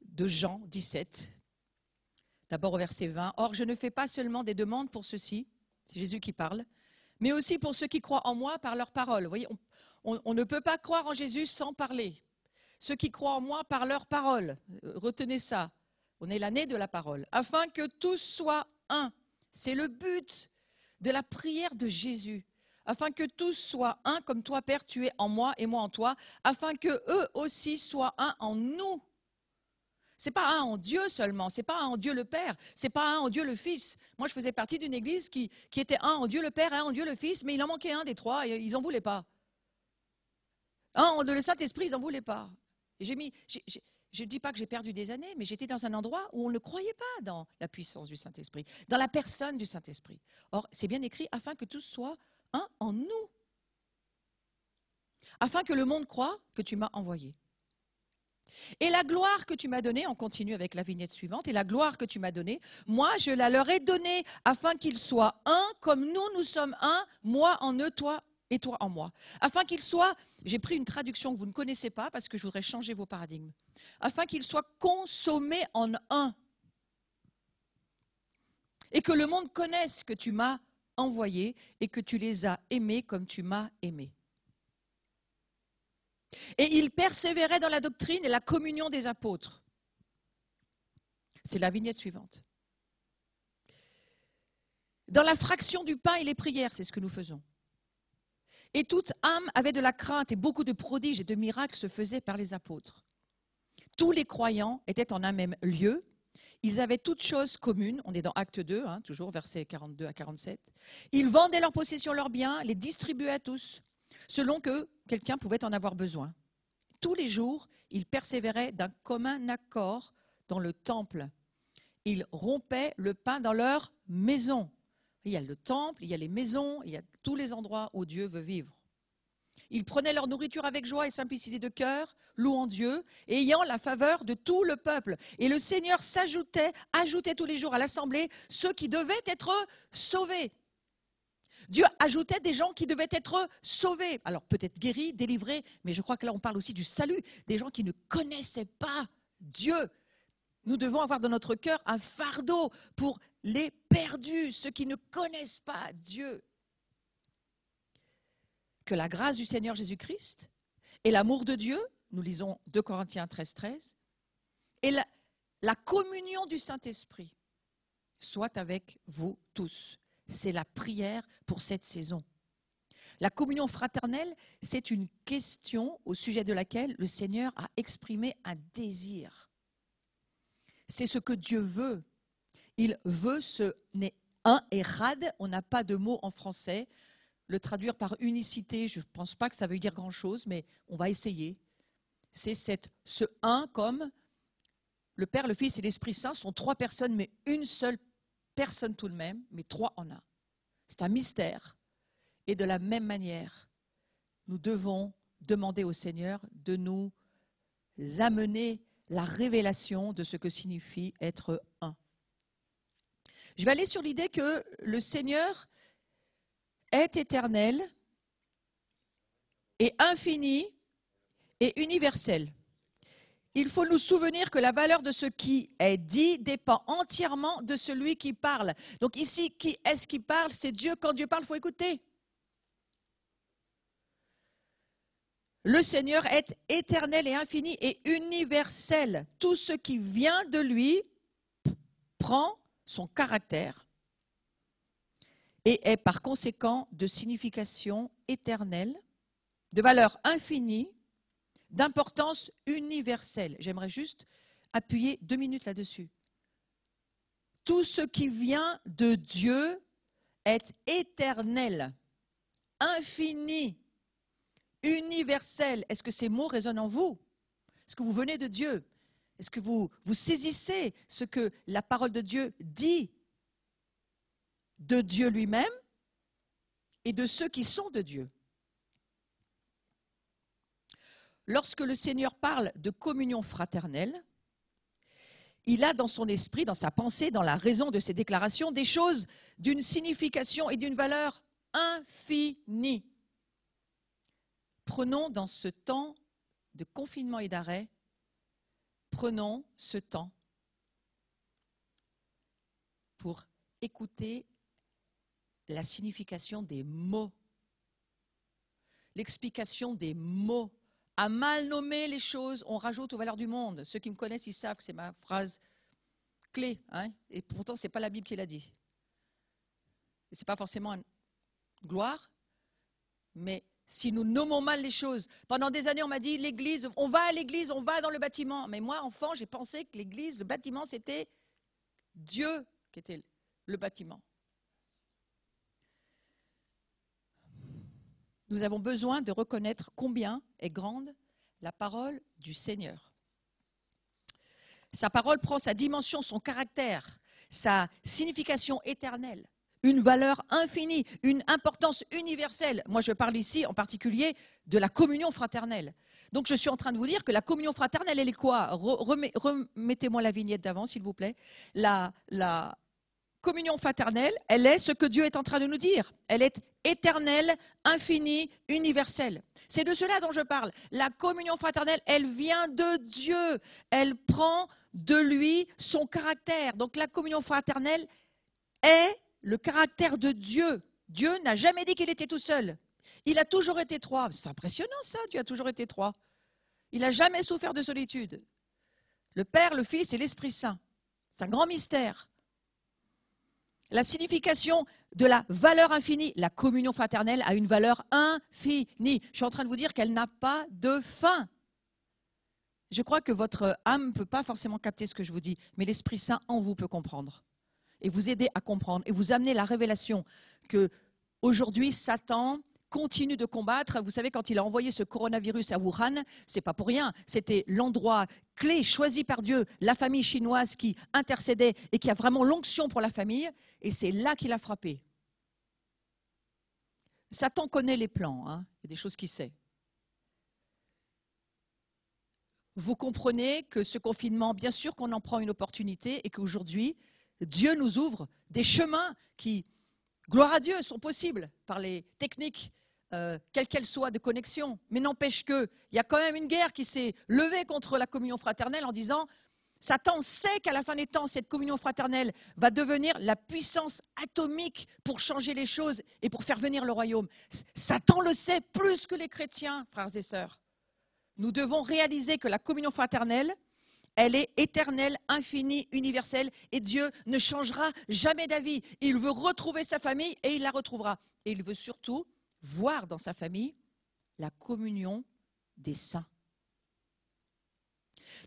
de Jean 17, d'abord au verset 20. « Or, je ne fais pas seulement des demandes pour ceux-ci, c'est Jésus qui parle, mais aussi pour ceux qui croient en moi par leur parole. » Vous voyez, on ne peut pas croire en Jésus sans parler. Ceux qui croient en moi par leur parole, retenez ça, on est l'année de la parole, afin que tous soient un. C'est le but de la prière de Jésus, afin que tous soient un, comme toi, Père, tu es en moi et moi en toi, afin que eux aussi soient un en nous. C'est pas un en Dieu seulement, c'est pas un en Dieu le Père, c'est pas un en Dieu le Fils. Moi, je faisais partie d'une église qui était un en Dieu le Père, un en Dieu le Fils, mais il en manquait un des trois et ils n'en voulaient pas. Un en le Saint-Esprit, ils n'en voulaient pas. Et je ne dis pas que j'ai perdu des années, mais j'étais dans un endroit où on ne croyait pas dans la puissance du Saint-Esprit, dans la personne du Saint-Esprit. Or, c'est bien écrit, afin que tous soient un en nous, afin que le monde croie que tu m'as envoyé. Et la gloire que tu m'as donnée, on continue avec la vignette suivante, et la gloire que tu m'as donnée, moi je la leur ai donnée, afin qu'ils soient un, comme nous sommes un, moi en eux, toi et toi en moi. Afin qu'ils soient, j'ai pris une traduction que vous ne connaissez pas, parce que je voudrais changer vos paradigmes, afin qu'ils soient consommés en un, et que le monde connaisse que tu m'as envoyé, et que tu les as aimés comme tu m'as aimé. Et il persévérait dans la doctrine et la communion des apôtres. C'est la vignette suivante. Dans la fraction du pain et les prières, c'est ce que nous faisons. Et toute âme avait de la crainte et beaucoup de prodiges et de miracles se faisaient par les apôtres. Tous les croyants étaient en un même lieu. Ils avaient toutes choses communes. On est dans Acte 2, toujours versets 42 à 47. Ils vendaient leurs possessions, leurs biens, les distribuaient à tous, selon que quelqu'un pouvait en avoir besoin. Tous les jours, ils persévéraient d'un commun accord dans le temple. Ils rompaient le pain dans leur maison. Il y a le temple, il y a les maisons, il y a tous les endroits où Dieu veut vivre. Ils prenaient leur nourriture avec joie et simplicité de cœur, louant Dieu, et ayant la faveur de tout le peuple. Et le Seigneur ajoutait tous les jours à l'assemblée ceux qui devaient être sauvés. Dieu ajoutait des gens qui devaient être sauvés. Alors peut-être guéris, délivrés, mais je crois que là on parle aussi du salut. Des gens qui ne connaissaient pas Dieu. Nous devons avoir dans notre cœur un fardeau pour les perdus, ceux qui ne connaissent pas Dieu. Que la grâce du Seigneur Jésus-Christ et l'amour de Dieu, nous lisons 2 Corinthiens 13, 13, et la communion du Saint-Esprit soit avec vous tous. C'est la prière pour cette saison. La communion fraternelle, c'est une question au sujet de laquelle le Seigneur a exprimé un désir. C'est ce que Dieu veut. Il veut ce n'est un érad, on n'a pas de mot en français. Le traduire par unicité, je ne pense pas que ça veut dire grand-chose, mais on va essayer. C'est ce un comme le Père, le Fils et l'Esprit Saint sont trois personnes, mais une seule personne tout de même, mais trois en un. C'est un mystère. Et de la même manière, nous devons demander au Seigneur de nous amener la révélation de ce que signifie être un. Je vais aller sur l'idée que le Seigneur est éternel et infini et universel. Il faut nous souvenir que la valeur de ce qui est dit dépend entièrement de celui qui parle. Donc ici, qui est-ce qui parle? C'est Dieu. Quand Dieu parle, il faut écouter. Le Seigneur est éternel et infini et universel. Tout ce qui vient de lui prend son caractère et est par conséquent de signification éternelle, de valeur infinie, d'importance universelle. J'aimerais juste appuyer 2 minutes là-dessus. Tout ce qui vient de Dieu est éternel, infini, universel. Est-ce que ces mots résonnent en vous? Est-ce que vous venez de Dieu? Est-ce que vous saisissez ce que la parole de Dieu dit de Dieu lui-même et de ceux qui sont de Dieu? Lorsque le Seigneur parle de communion fraternelle, il a dans son esprit, dans sa pensée, dans la raison de ses déclarations, des choses d'une signification et d'une valeur infinie. Prenons dans ce temps de confinement et d'arrêt, prenons ce temps pour écouter la signification des mots, l'explication des mots. À mal nommer les choses, on rajoute aux valeurs du monde. Ceux qui me connaissent, ils savent que c'est ma phrase clé, hein, et pourtant, ce n'est pas la Bible qui l'a dit. Ce n'est pas forcément une gloire, mais si nous nommons mal les choses. Pendant des années, on m'a dit, l'église, on va à l'église, on va dans le bâtiment. Mais moi, enfant, j'ai pensé que l'église, le bâtiment, c'était Dieu qui était le bâtiment. Nous avons besoin de reconnaître combien est grande la parole du Seigneur. Sa parole prend sa dimension, son caractère, sa signification éternelle, une valeur infinie, une importance universelle. Moi, je parle ici en particulier de la communion fraternelle. Donc, je suis en train de vous dire que la communion fraternelle, elle est quoi? Remettez-moi la vignette d'avant, s'il vous plaît. La communion fraternelle, elle est ce que Dieu est en train de nous dire. Elle est éternelle, infinie, universelle. C'est de cela dont je parle. La communion fraternelle, elle vient de Dieu. Elle prend de lui son caractère. Donc la communion fraternelle est le caractère de Dieu. Dieu n'a jamais dit qu'il était tout seul. Il a toujours été trois. C'est impressionnant ça, Dieu a toujours été trois. Il n'a jamais souffert de solitude. Le Père, le Fils et l'Esprit Saint. C'est un grand mystère. La signification de la valeur infinie, la communion fraternelle a une valeur infinie. Je suis en train de vous dire qu'elle n'a pas de fin. Je crois que votre âme ne peut pas forcément capter ce que je vous dis, mais l'Esprit Saint en vous peut comprendre et vous aider à comprendre et vous amener la révélation que aujourd'hui Satan continue de combattre. Vous savez, quand il a envoyé ce coronavirus à Wuhan, c'est pas pour rien. C'était l'endroit clé choisi par Dieu, la famille chinoise qui intercédait et qui a vraiment l'onction pour la famille. Et c'est là qu'il a frappé. Satan connaît les plans, hein. Il y a des choses qu'il sait. Vous comprenez que ce confinement, bien sûr qu'on en prend une opportunité et qu'aujourd'hui, Dieu nous ouvre des chemins qui, gloire à Dieu, sont possibles par les techniques, quelles qu'elles soient, de connexion. Mais n'empêche qu'il y a quand même une guerre qui s'est levée contre la communion fraternelle en disant Satan sait qu'à la fin des temps, cette communion fraternelle va devenir la puissance atomique pour changer les choses et pour faire venir le royaume. Satan le sait plus que les chrétiens, frères et sœurs. Nous devons réaliser que la communion fraternelle, elle est éternelle, infinie, universelle et Dieu ne changera jamais d'avis. Il veut retrouver sa famille et il la retrouvera. Et il veut surtout voir dans sa famille la communion des saints.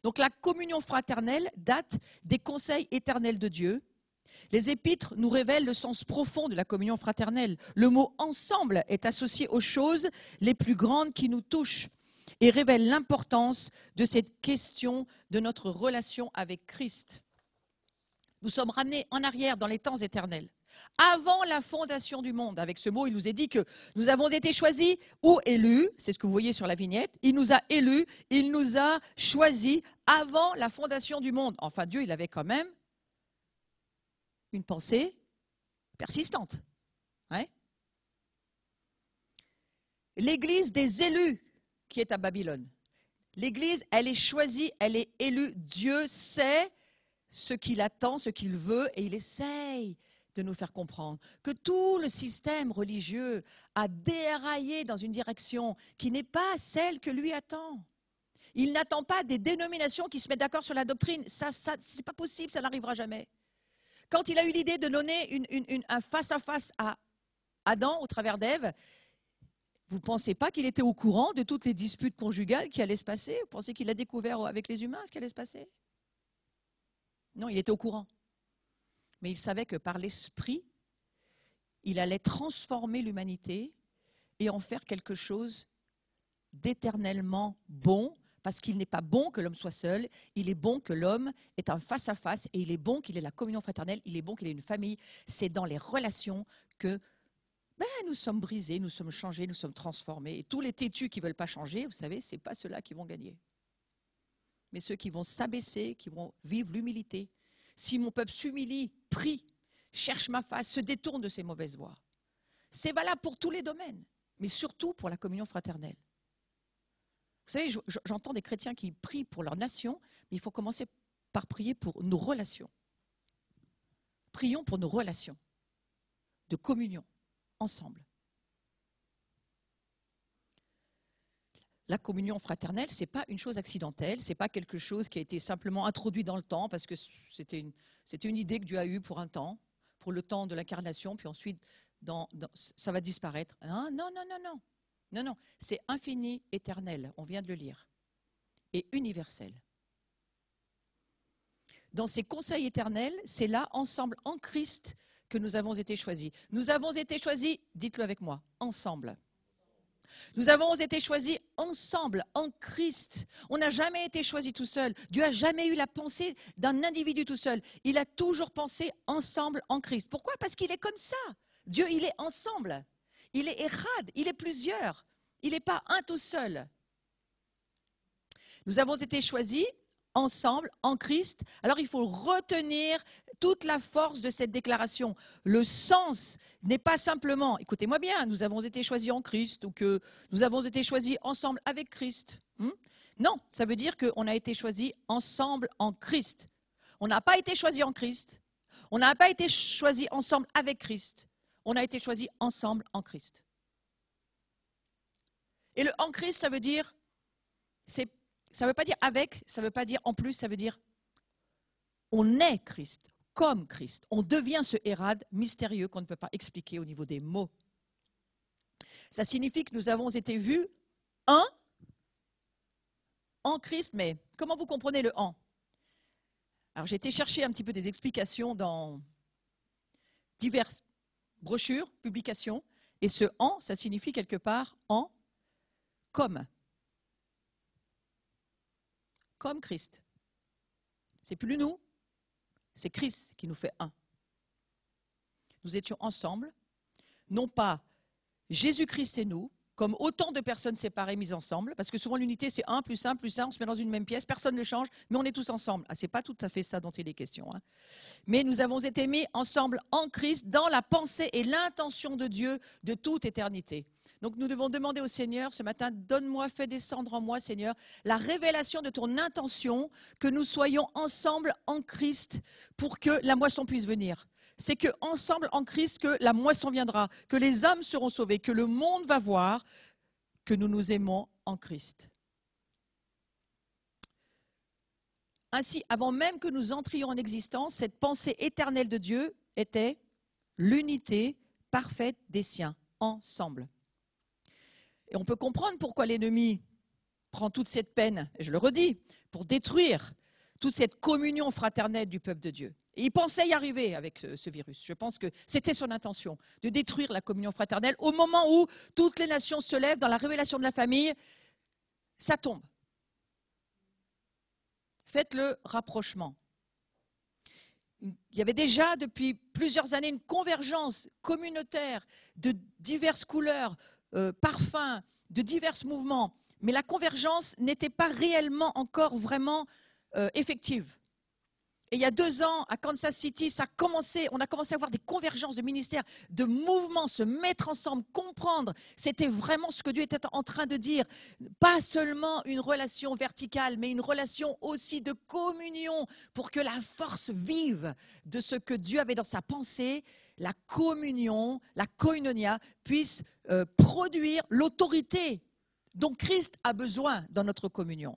Donc la communion fraternelle date des conseils éternels de Dieu. Les épîtres nous révèlent le sens profond de la communion fraternelle. Le mot « ensemble » est associé aux choses les plus grandes qui nous touchent et révèle l'importance de cette question de notre relation avec Christ. Nous sommes ramenés en arrière dans les temps éternels. Avant la fondation du monde, avec ce mot, il nous est dit que nous avons été choisis ou élus, c'est ce que vous voyez sur la vignette, il nous a élus, il nous a choisis avant la fondation du monde. Enfin, Dieu, il avait quand même une pensée persistante. Ouais. L'Église des élus qui est à Babylone. L'Église, elle est choisie, elle est élue. Dieu sait ce qu'il attend, ce qu'il veut, et il essaye de nous faire comprendre que tout le système religieux a déraillé dans une direction qui n'est pas celle que lui attend. Il n'attend pas des dénominations qui se mettent d'accord sur la doctrine. Ça c'est pas possible, ça n'arrivera jamais. Quand il a eu l'idée de donner un face-à-face à Adam au travers d'Ève, vous ne pensez pas qu'il était au courant de toutes les disputes conjugales qui allaient se passer? Vous pensez qu'il a découvert avec les humains ce qui allait se passer? Non, il était au courant. Mais il savait que par l'esprit, il allait transformer l'humanité et en faire quelque chose d'éternellement bon, parce qu'il n'est pas bon que l'homme soit seul, il est bon que l'homme ait un face-à-face et il est bon qu'il ait la communion fraternelle, il est bon qu'il ait une famille. C'est dans les relations que nous sommes brisés, nous sommes changés, nous sommes transformés. Et tous les têtus qui ne veulent pas changer, vous savez, ce n'est pas ceux-là qui vont gagner. Mais ceux qui vont s'abaisser, qui vont vivre l'humilité. Si mon peuple s'humilie, prie, cherche ma face, se détourne de ses mauvaises voies, C'est valable pour tous les domaines, mais surtout pour la communion fraternelle. Vous savez, j'entends des chrétiens qui prient pour leur nation, mais il faut commencer par prier pour nos relations. Prions pour nos relations de communion, ensemble. La communion fraternelle, ce n'est pas une chose accidentelle, ce n'est pas quelque chose qui a été simplement introduit dans le temps parce que c'était une idée que Dieu a eue pour un temps, pour le temps de l'incarnation, puis ensuite ça va disparaître. Hein? Non, non, non, non. Non, non, c'est infini, éternel, on vient de le lire, et universel. Dans ces conseils éternels, c'est là, ensemble, en Christ, que nous avons été choisis. Nous avons été choisis, dites-le avec moi, ensemble. Nous avons été choisis ensemble, en Christ. On n'a jamais été choisis tout seul. Dieu n'a jamais eu la pensée d'un individu tout seul. Il a toujours pensé ensemble, en Christ. Pourquoi? Parce qu'il est comme ça. Dieu, il est ensemble. Il est érad, il est plusieurs. Il n'est pas un tout seul. Nous avons été choisis ensemble, en Christ. Alors il faut retenir toute la force de cette déclaration. Le sens n'est pas simplement, écoutez-moi bien, nous avons été choisis en Christ ou que nous avons été choisis ensemble avec Christ. Non, ça veut dire qu'on a été choisis ensemble en Christ. On n'a pas été choisis en Christ. On n'a pas été choisis ensemble avec Christ. On a été choisis ensemble en Christ. Et le en Christ, ça veut dire, ça ne veut pas dire avec, ça ne veut pas dire en plus, ça veut dire on est Christ, comme Christ. On devient ce hérad mystérieux qu'on ne peut pas expliquer au niveau des mots. Ça signifie que nous avons été vus un en Christ, mais comment vous comprenez le en? Alors j'ai été chercher un petit peu des explications dans diverses brochures, publications, et ce en, ça signifie quelque part en comme Christ. C'est plus nous, c'est Christ qui nous fait un. Nous étions ensemble, non pas Jésus-Christ et nous, comme autant de personnes séparées mises ensemble, parce que souvent l'unité c'est 1 plus 1 plus 1, on se met dans une même pièce, personne ne change, mais on est tous ensemble. Ce n'est pas tout à fait ça dont il est question. Hein. Mais nous avons été mis ensemble en Christ dans la pensée et l'intention de Dieu de toute éternité. Donc nous devons demander au Seigneur ce matin, donne-moi, fais descendre en moi, Seigneur, la révélation de ton intention, que nous soyons ensemble en Christ pour que la moisson puisse venir. C'est qu'ensemble en Christ que la moisson viendra, que les âmes seront sauvées, que le monde va voir que nous nous aimons en Christ. Ainsi, avant même que nous entrions en existence, cette pensée éternelle de Dieu était l'unité parfaite des siens, ensemble. Et on peut comprendre pourquoi l'ennemi prend toute cette peine, et je le redis, pour détruire toute cette communion fraternelle du peuple de Dieu. Et il pensait y arriver avec ce virus. Je pense que c'était son intention, de détruire la communion fraternelle au moment où toutes les nations se lèvent dans la révélation de la famille, ça tombe. Faites le rapprochement. Il y avait déjà depuis plusieurs années une convergence communautaire de diverses couleurs, parfums, de divers mouvements, mais la convergence n'était pas réellement encore vraiment effective. Et il y a 2 ans, à Kansas City, on a commencé à voir des convergences de ministères, de mouvements, se mettre ensemble, comprendre. C'était vraiment ce que Dieu était en train de dire. Pas seulement une relation verticale, mais une relation aussi de communion pour que la force vive de ce que Dieu avait dans sa pensée, la communion, la koinonia, puisse produire l'autorité dont Christ a besoin dans notre communion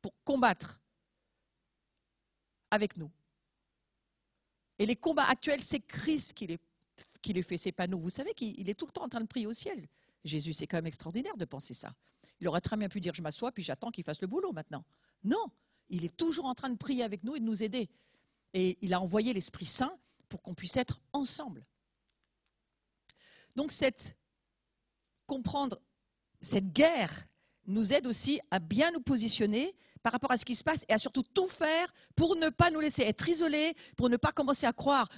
pour combattre avec nous. Et les combats actuels, c'est Christ qui les fait, c'est pas nous. Vous savez qu'il est tout le temps en train de prier au ciel. Jésus, c'est quand même extraordinaire de penser ça. Il aurait très bien pu dire, je m'assois, puis j'attends qu'il fasse le boulot maintenant. Non, il est toujours en train de prier avec nous et de nous aider. Et il a envoyé l'Esprit Saint pour qu'on puisse être ensemble. Donc comprendre cette guerre nous aide aussi à bien nous positionner par rapport à ce qui se passe et à surtout tout faire pour ne pas nous laisser être isolés, pour ne pas commencer à croire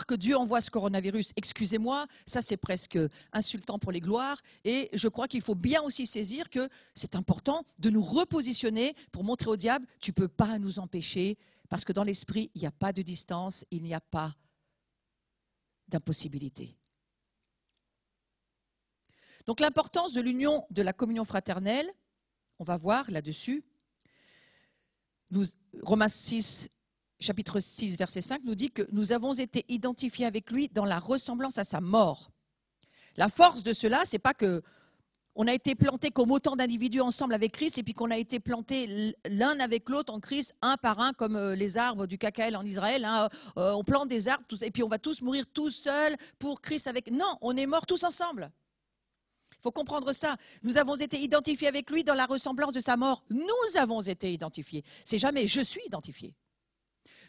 que Dieu envoie ce coronavirus. Excusez-moi, ça c'est presque insultant pour les gloires et je crois qu'il faut bien aussi saisir que c'est important de nous repositionner pour montrer au diable, tu ne peux pas nous empêcher parce que dans l'esprit, il n'y a pas de distance, il n'y a pas d'impossibilité. Donc l'importance de l'union de la communion fraternelle, on va voir là-dessus. Romains 6, chapitre 6, verset 5 nous dit que nous avons été identifiés avec lui dans la ressemblance à sa mort. La force de cela, c'est pas que on a été plantés comme autant d'individus ensemble avec Christ et puis qu'on a été plantés l'un avec l'autre en Christ, un par un, comme les arbres du cacaël en Israël. Hein. On plante des arbres et puis on va tous mourir tout seuls pour Christ avec. Non, on est morts tous ensemble. Il faut comprendre ça. Nous avons été identifiés avec lui dans la ressemblance de sa mort. Nous avons été identifiés. C'est jamais je suis identifié.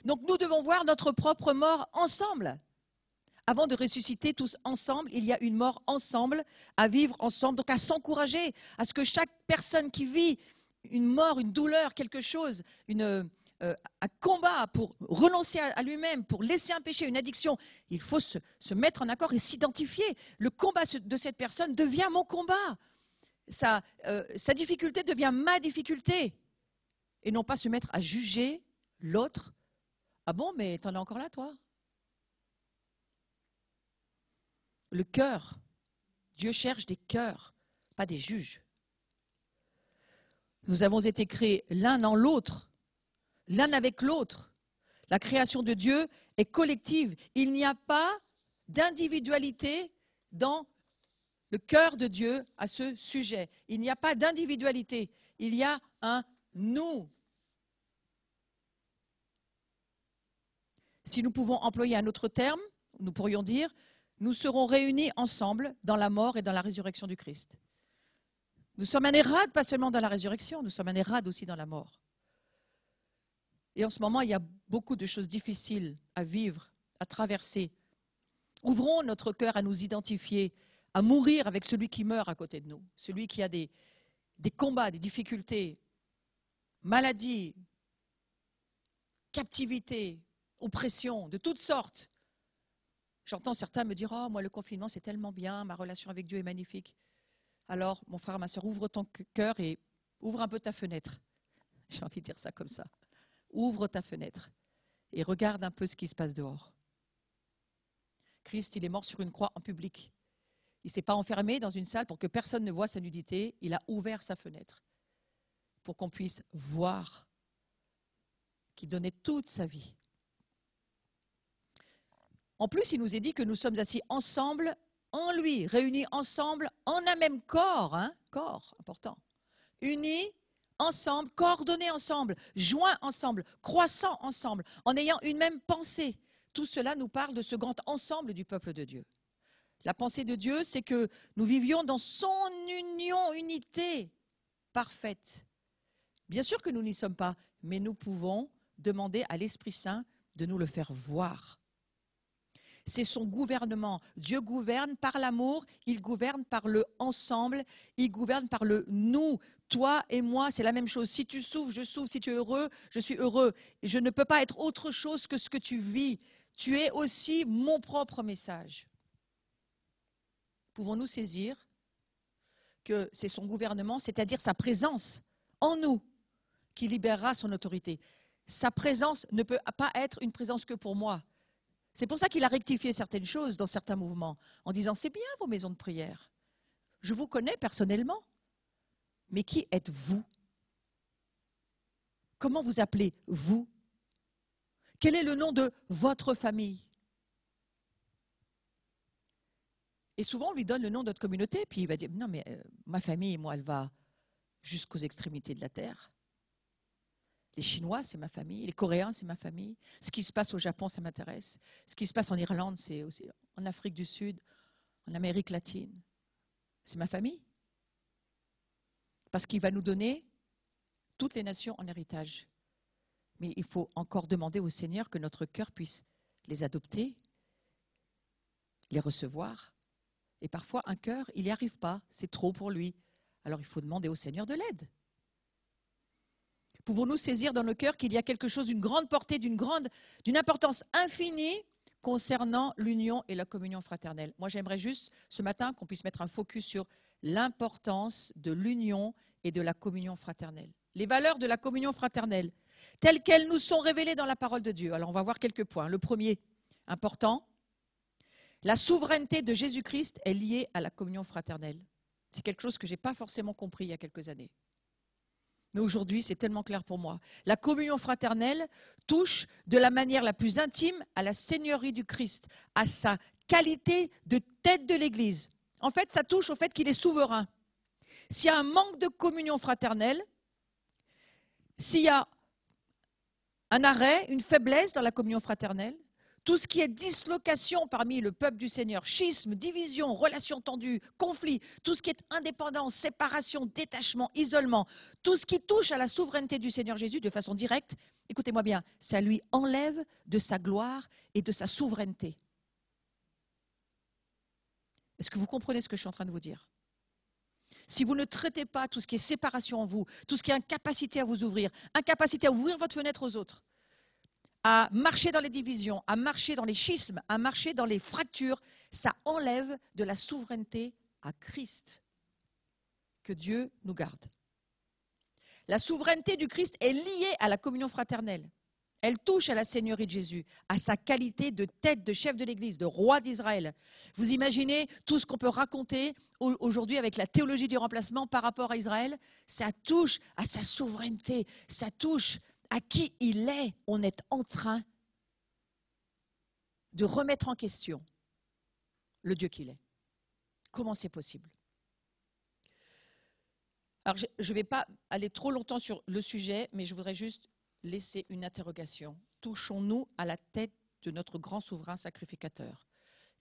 Donc nous devons voir notre propre mort ensemble. Avant de ressusciter tous ensemble, il y a une mort ensemble, à vivre ensemble, donc à s'encourager, à ce que chaque personne qui vit une mort, une douleur, quelque chose, un combat pour renoncer à lui-même, pour laisser un péché, une addiction, il faut se mettre en accord et s'identifier. Le combat de cette personne devient mon combat. Sa difficulté devient ma difficulté. Et non pas se mettre à juger l'autre. Ah bon, mais t'en es encore là, toi ? Le cœur. Dieu cherche des cœurs, pas des juges. Nous avons été créés l'un dans l'autre, l'un avec l'autre. La création de Dieu est collective. Il n'y a pas d'individualité dans le cœur de Dieu à ce sujet. Il n'y a pas d'individualité. Il y a un nous. Si nous pouvons employer un autre terme, nous pourrions dire nous serons réunis ensemble dans la mort et dans la résurrection du Christ. Nous sommes un érade, pas seulement dans la résurrection, nous sommes un érade aussi dans la mort. Et en ce moment, il y a beaucoup de choses difficiles à vivre, à traverser. Ouvrons notre cœur à nous identifier, à mourir avec celui qui meurt à côté de nous, celui qui a des combats, des difficultés, maladies, captivité, oppression, de toutes sortes. J'entends certains me dire « Oh, moi, le confinement, c'est tellement bien, ma relation avec Dieu est magnifique. » Alors, mon frère, ma soeur, ouvre ton cœur et ouvre un peu ta fenêtre. J'ai envie de dire ça comme ça. Ouvre ta fenêtre et regarde un peu ce qui se passe dehors. Christ, il est mort sur une croix en public. Il ne s'est pas enfermé dans une salle pour que personne ne voie sa nudité. Il a ouvert sa fenêtre pour qu'on puisse voir qu'il donnait toute sa vie. En plus, il nous est dit que nous sommes assis ensemble, en lui, réunis ensemble, en un même corps, corps, important, unis ensemble, coordonnés ensemble, joints ensemble, croissants ensemble, en ayant une même pensée. Tout cela nous parle de ce grand ensemble du peuple de Dieu. La pensée de Dieu, c'est que nous vivions dans son union, unité parfaite. Bien sûr que nous n'y sommes pas, mais nous pouvons demander à l'Esprit Saint de nous le faire voir. C'est son gouvernement. Dieu gouverne par l'amour, il gouverne par le ensemble, il gouverne par le nous. Toi et moi, c'est la même chose. Si tu souffres, je souffre. Si tu es heureux, je suis heureux. Et je ne peux pas être autre chose que ce que tu vis. Tu es aussi mon propre message. Pouvons-nous saisir que c'est son gouvernement, c'est-à-dire sa présence en nous, qui libérera son autorité. Sa présence ne peut pas être une présence que pour moi. C'est pour ça qu'il a rectifié certaines choses dans certains mouvements, en disant « c'est bien vos maisons de prière. Je vous connais personnellement, mais qui êtes-vous? Comment vous appelez vous? Quel est le nom de votre famille ?» Et souvent, on lui donne le nom de notre communauté, puis il va dire « non, mais ma famille, moi, elle va jusqu'aux extrémités de la terre. Les Chinois, c'est ma famille. Les Coréens, c'est ma famille. Ce qui se passe au Japon, ça m'intéresse. Ce qui se passe en Irlande, c'est aussi en Afrique du Sud, en Amérique latine. C'est ma famille. Parce qu'il va nous donner toutes les nations en héritage. Mais il faut encore demander au Seigneur que notre cœur puisse les adopter, les recevoir. Et parfois, un cœur, il n'y arrive pas. C'est trop pour lui. Alors, il faut demander au Seigneur de l'aide. Pouvons-nous saisir dans nos cœurs qu'il y a quelque chose d'une grande portée, d'une importance infinie concernant l'union et la communion fraternelle? Moi, j'aimerais juste ce matin qu'on puisse mettre un focus sur l'importance de l'union et de la communion fraternelle. Les valeurs de la communion fraternelle, telles qu'elles nous sont révélées dans la parole de Dieu. Alors, on va voir quelques points. Le premier, important, la souveraineté de Jésus-Christ est liée à la communion fraternelle. C'est quelque chose que je n'ai pas forcément compris il y a quelques années. Mais aujourd'hui, c'est tellement clair pour moi. La communion fraternelle touche de la manière la plus intime à la seigneurie du Christ, à sa qualité de tête de l'Église. En fait, ça touche au fait qu'il est souverain. S'il y a un manque de communion fraternelle, s'il y a un arrêt, une faiblesse dans la communion fraternelle, tout ce qui est dislocation parmi le peuple du Seigneur, schisme, division, relations tendues, conflits, tout ce qui est indépendance, séparation, détachement, isolement, tout ce qui touche à la souveraineté du Seigneur Jésus de façon directe, écoutez-moi bien, ça lui enlève de sa gloire et de sa souveraineté. Est-ce que vous comprenez ce que je suis en train de vous dire ? Si vous ne traitez pas tout ce qui est séparation en vous, tout ce qui est incapacité à vous ouvrir, incapacité à ouvrir votre fenêtre aux autres, à marcher dans les divisions, à marcher dans les schismes, à marcher dans les fractures, ça enlève de la souveraineté à Christ. Que Dieu nous garde. La souveraineté du Christ est liée à la communion fraternelle. Elle touche à la seigneurie de Jésus, à sa qualité de tête, de chef de l'Église, de roi d'Israël. Vous imaginez tout ce qu'on peut raconter aujourd'hui avec la théologie du remplacement par rapport à Israël? Ça touche à sa souveraineté, ça touche à qui il est. On est en train de remettre en question le Dieu qu'il est. Comment c'est possible? Alors, je ne vais pas aller trop longtemps sur le sujet, mais je voudrais juste laisser une interrogation. Touchons-nous à la tête de notre grand souverain sacrificateur?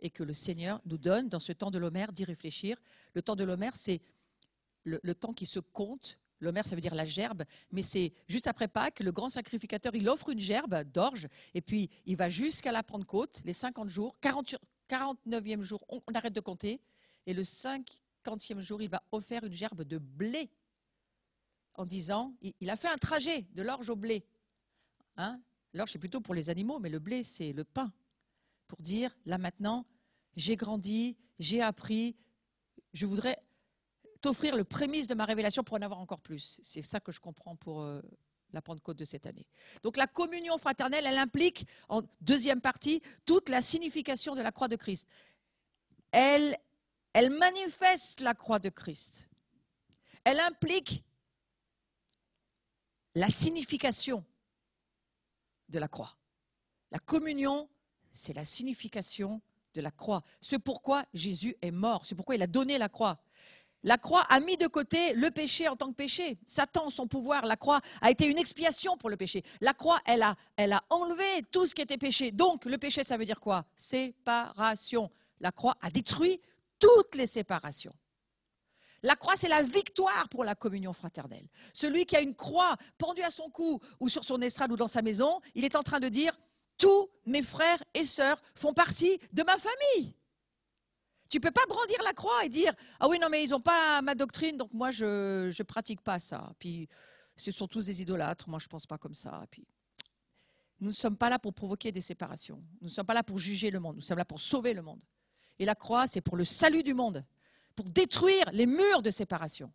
Et que le Seigneur nous donne, dans ce temps de l'Homère, d'y réfléchir. Le temps de l'Homère, c'est le temps qui se compte. L'Homère, ça veut dire la gerbe, mais c'est juste après Pâques, le grand sacrificateur, il offre une gerbe d'orge, et puis il va jusqu'à la Pentecôte, les 50 jours, 49e jour, on arrête de compter, et le 50e jour, il va offrir une gerbe de blé, en disant, il a fait un trajet de l'orge au blé. Hein? L'orge, c'est plutôt pour les animaux, mais le blé, c'est le pain. Pour dire, là maintenant, j'ai grandi, j'ai appris, je voudrais t'offrir le prémisse de ma révélation pour en avoir encore plus. C'est ça que je comprends pour la Pentecôte de cette année. Donc la communion fraternelle, elle implique, en deuxième partie, toute la signification de la croix de Christ. Elle manifeste la croix de Christ. Elle implique la signification de la croix. La communion, c'est la signification de la croix. C'est pourquoi Jésus est mort, c'est pourquoi il a donné la croix. La croix a mis de côté le péché en tant que péché. Satan, son pouvoir, la croix a été une expiation pour le péché. La croix, elle a enlevé tout ce qui était péché. Donc, le péché, ça veut dire quoi? Séparation. La croix a détruit toutes les séparations. La croix, c'est la victoire pour la communion fraternelle. Celui qui a une croix pendue à son cou ou sur son estrade ou dans sa maison, il est en train de dire « Tous mes frères et sœurs font partie de ma famille ». Tu ne peux pas brandir la croix et dire « Ah oui, non, mais ils n'ont pas ma doctrine, donc moi, je ne pratique pas ça. » Puis, ce sont tous des idolâtres, moi, je ne pense pas comme ça. Puis, nous ne sommes pas là pour provoquer des séparations. Nous ne sommes pas là pour juger le monde. Nous sommes là pour sauver le monde. Et la croix, c'est pour le salut du monde, pour détruire les murs de séparation.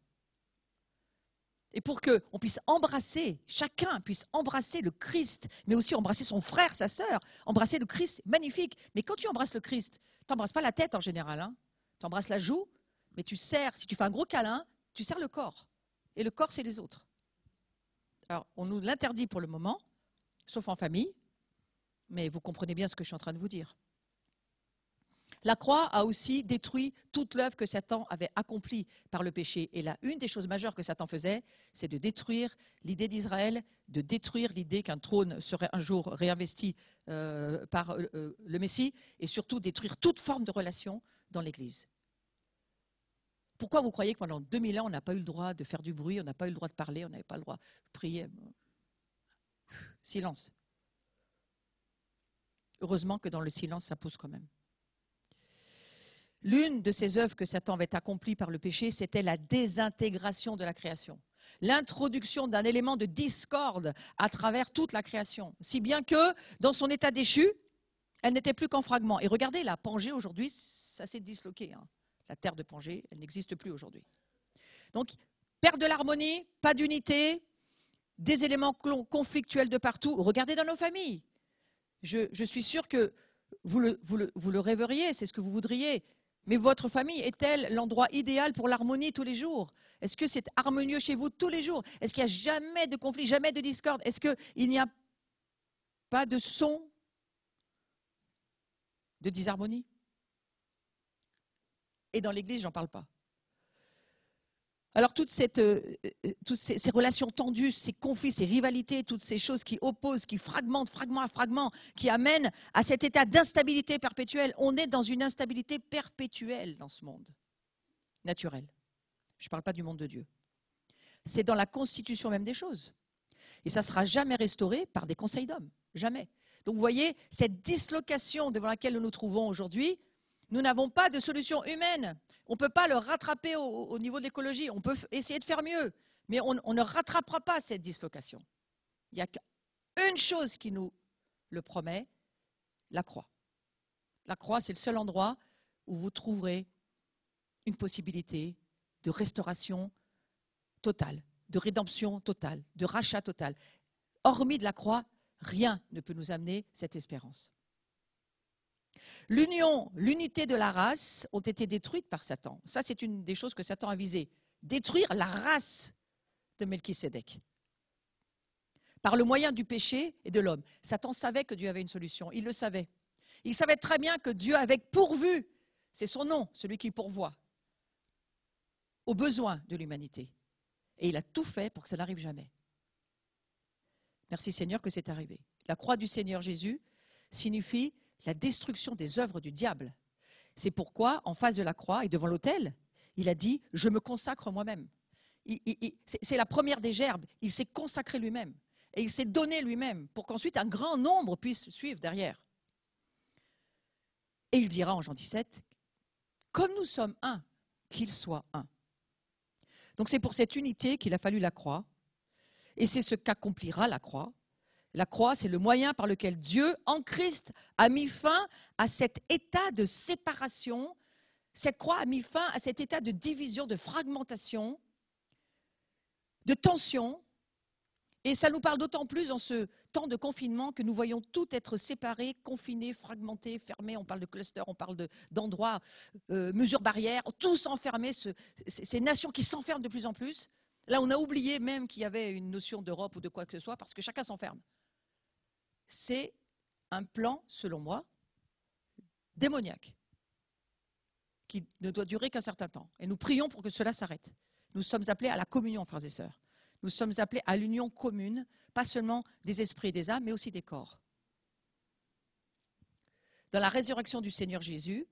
Et pour qu'on puisse embrasser, chacun puisse embrasser le Christ, mais aussi embrasser son frère, sa sœur, embrasser le Christ, magnifique. Mais quand tu embrasses le Christ, tu n'embrasses pas la tête en général, hein. Tu embrasses la joue, mais tu serres, si tu fais un gros câlin, tu serres le corps. Et le corps, c'est les autres. Alors, on nous l'interdit pour le moment, sauf en famille, mais vous comprenez bien ce que je suis en train de vous dire. La croix a aussi détruit toute l'œuvre que Satan avait accomplie par le péché. Et là, une des choses majeures que Satan faisait, c'est de détruire l'idée d'Israël, de détruire l'idée qu'un trône serait un jour réinvesti par le Messie, et surtout détruire toute forme de relation dans l'Église. Pourquoi vous croyez que pendant 2000 ans, on n'a pas eu le droit de faire du bruit, on n'a pas eu le droit de parler, on n'avait pas le droit de prier? Silence. Heureusement que dans le silence, ça pousse quand même. L'une de ces œuvres que Satan avait accomplies par le péché, c'était la désintégration de la création. L'introduction d'un élément de discorde à travers toute la création. Si bien que, dans son état déchu, elle n'était plus qu'en fragments. Et regardez, la Pangée aujourd'hui, ça s'est disloqué. Hein. La terre de Pangée, elle n'existe plus aujourd'hui. Donc, perte de l'harmonie, pas d'unité, des éléments conflictuels de partout. Regardez dans nos familles. Je suis sûre que vous le rêveriez, c'est ce que vous voudriez. Mais votre famille est-elle l'endroit idéal pour l'harmonie tous les jours? Est-ce que c'est harmonieux chez vous tous les jours? Est-ce qu'il n'y a jamais de conflit, jamais de discorde? Est-ce qu'il n'y a pas de son de disharmonie? Et dans l'Église, j'en parle pas. Alors toutes ces relations tendues, ces conflits, ces rivalités, toutes ces choses qui opposent, qui fragmentent, fragment à fragment, qui amènent à cet état d'instabilité perpétuelle. On est dans une instabilité perpétuelle dans ce monde naturel. Je ne parle pas du monde de Dieu. C'est dans la constitution même des choses. Et ça ne sera jamais restauré par des conseils d'hommes. Jamais. Donc vous voyez, cette dislocation devant laquelle nous nous trouvons aujourd'hui, nous n'avons pas de solution humaine. On ne peut pas le rattraper au niveau de l'écologie. On peut essayer de faire mieux, mais on ne rattrapera pas cette dislocation. Il n'y a qu'une chose qui nous le promet, la croix. La croix, c'est le seul endroit où vous trouverez une possibilité de restauration totale, de rédemption totale, de rachat total. Hormis de la croix, rien ne peut nous amener cette espérance. L'union, l'unité de la race ont été détruites par Satan. Ça, c'est une des choses que Satan a visé. Détruire la race de Melchisédek. Par le moyen du péché et de l'homme. Satan savait que Dieu avait une solution. Il le savait. Il savait très bien que Dieu avait pourvu, c'est son nom, celui qui pourvoit, aux besoins de l'humanité. Et il a tout fait pour que ça n'arrive jamais. Merci Seigneur que c'est arrivé. La croix du Seigneur Jésus signifie la destruction des œuvres du diable. C'est pourquoi, en face de la croix et devant l'autel, il a dit « Je me consacre moi-même ». C'est la première des gerbes. Il s'est consacré lui-même. Et il s'est donné lui-même pour qu'ensuite un grand nombre puisse suivre derrière. Et il dira en Jean 17 « Comme nous sommes un, qu'il soit un ». Donc c'est pour cette unité qu'il a fallu la croix. Et c'est ce qu'accomplira la croix. La croix, c'est le moyen par lequel Dieu, en Christ, a mis fin à cet état de séparation. Cette croix a mis fin à cet état de division, de fragmentation, de tension. Et ça nous parle d'autant plus dans ce temps de confinement que nous voyons tout être séparé, confiné, fragmenté, fermé. On parle de clusters, on parle d'endroits, mesures barrières, tous enfermés, ces nations qui s'enferment de plus en plus. Là, on a oublié même qu'il y avait une notion d'Europe ou de quoi que ce soit parce que chacun s'enferme. C'est un plan, selon moi, démoniaque, qui ne doit durer qu'un certain temps. Et nous prions pour que cela s'arrête. Nous sommes appelés à la communion, frères et sœurs. Nous sommes appelés à l'union commune, pas seulement des esprits et des âmes, mais aussi des corps. Dans la résurrection du Seigneur Jésus,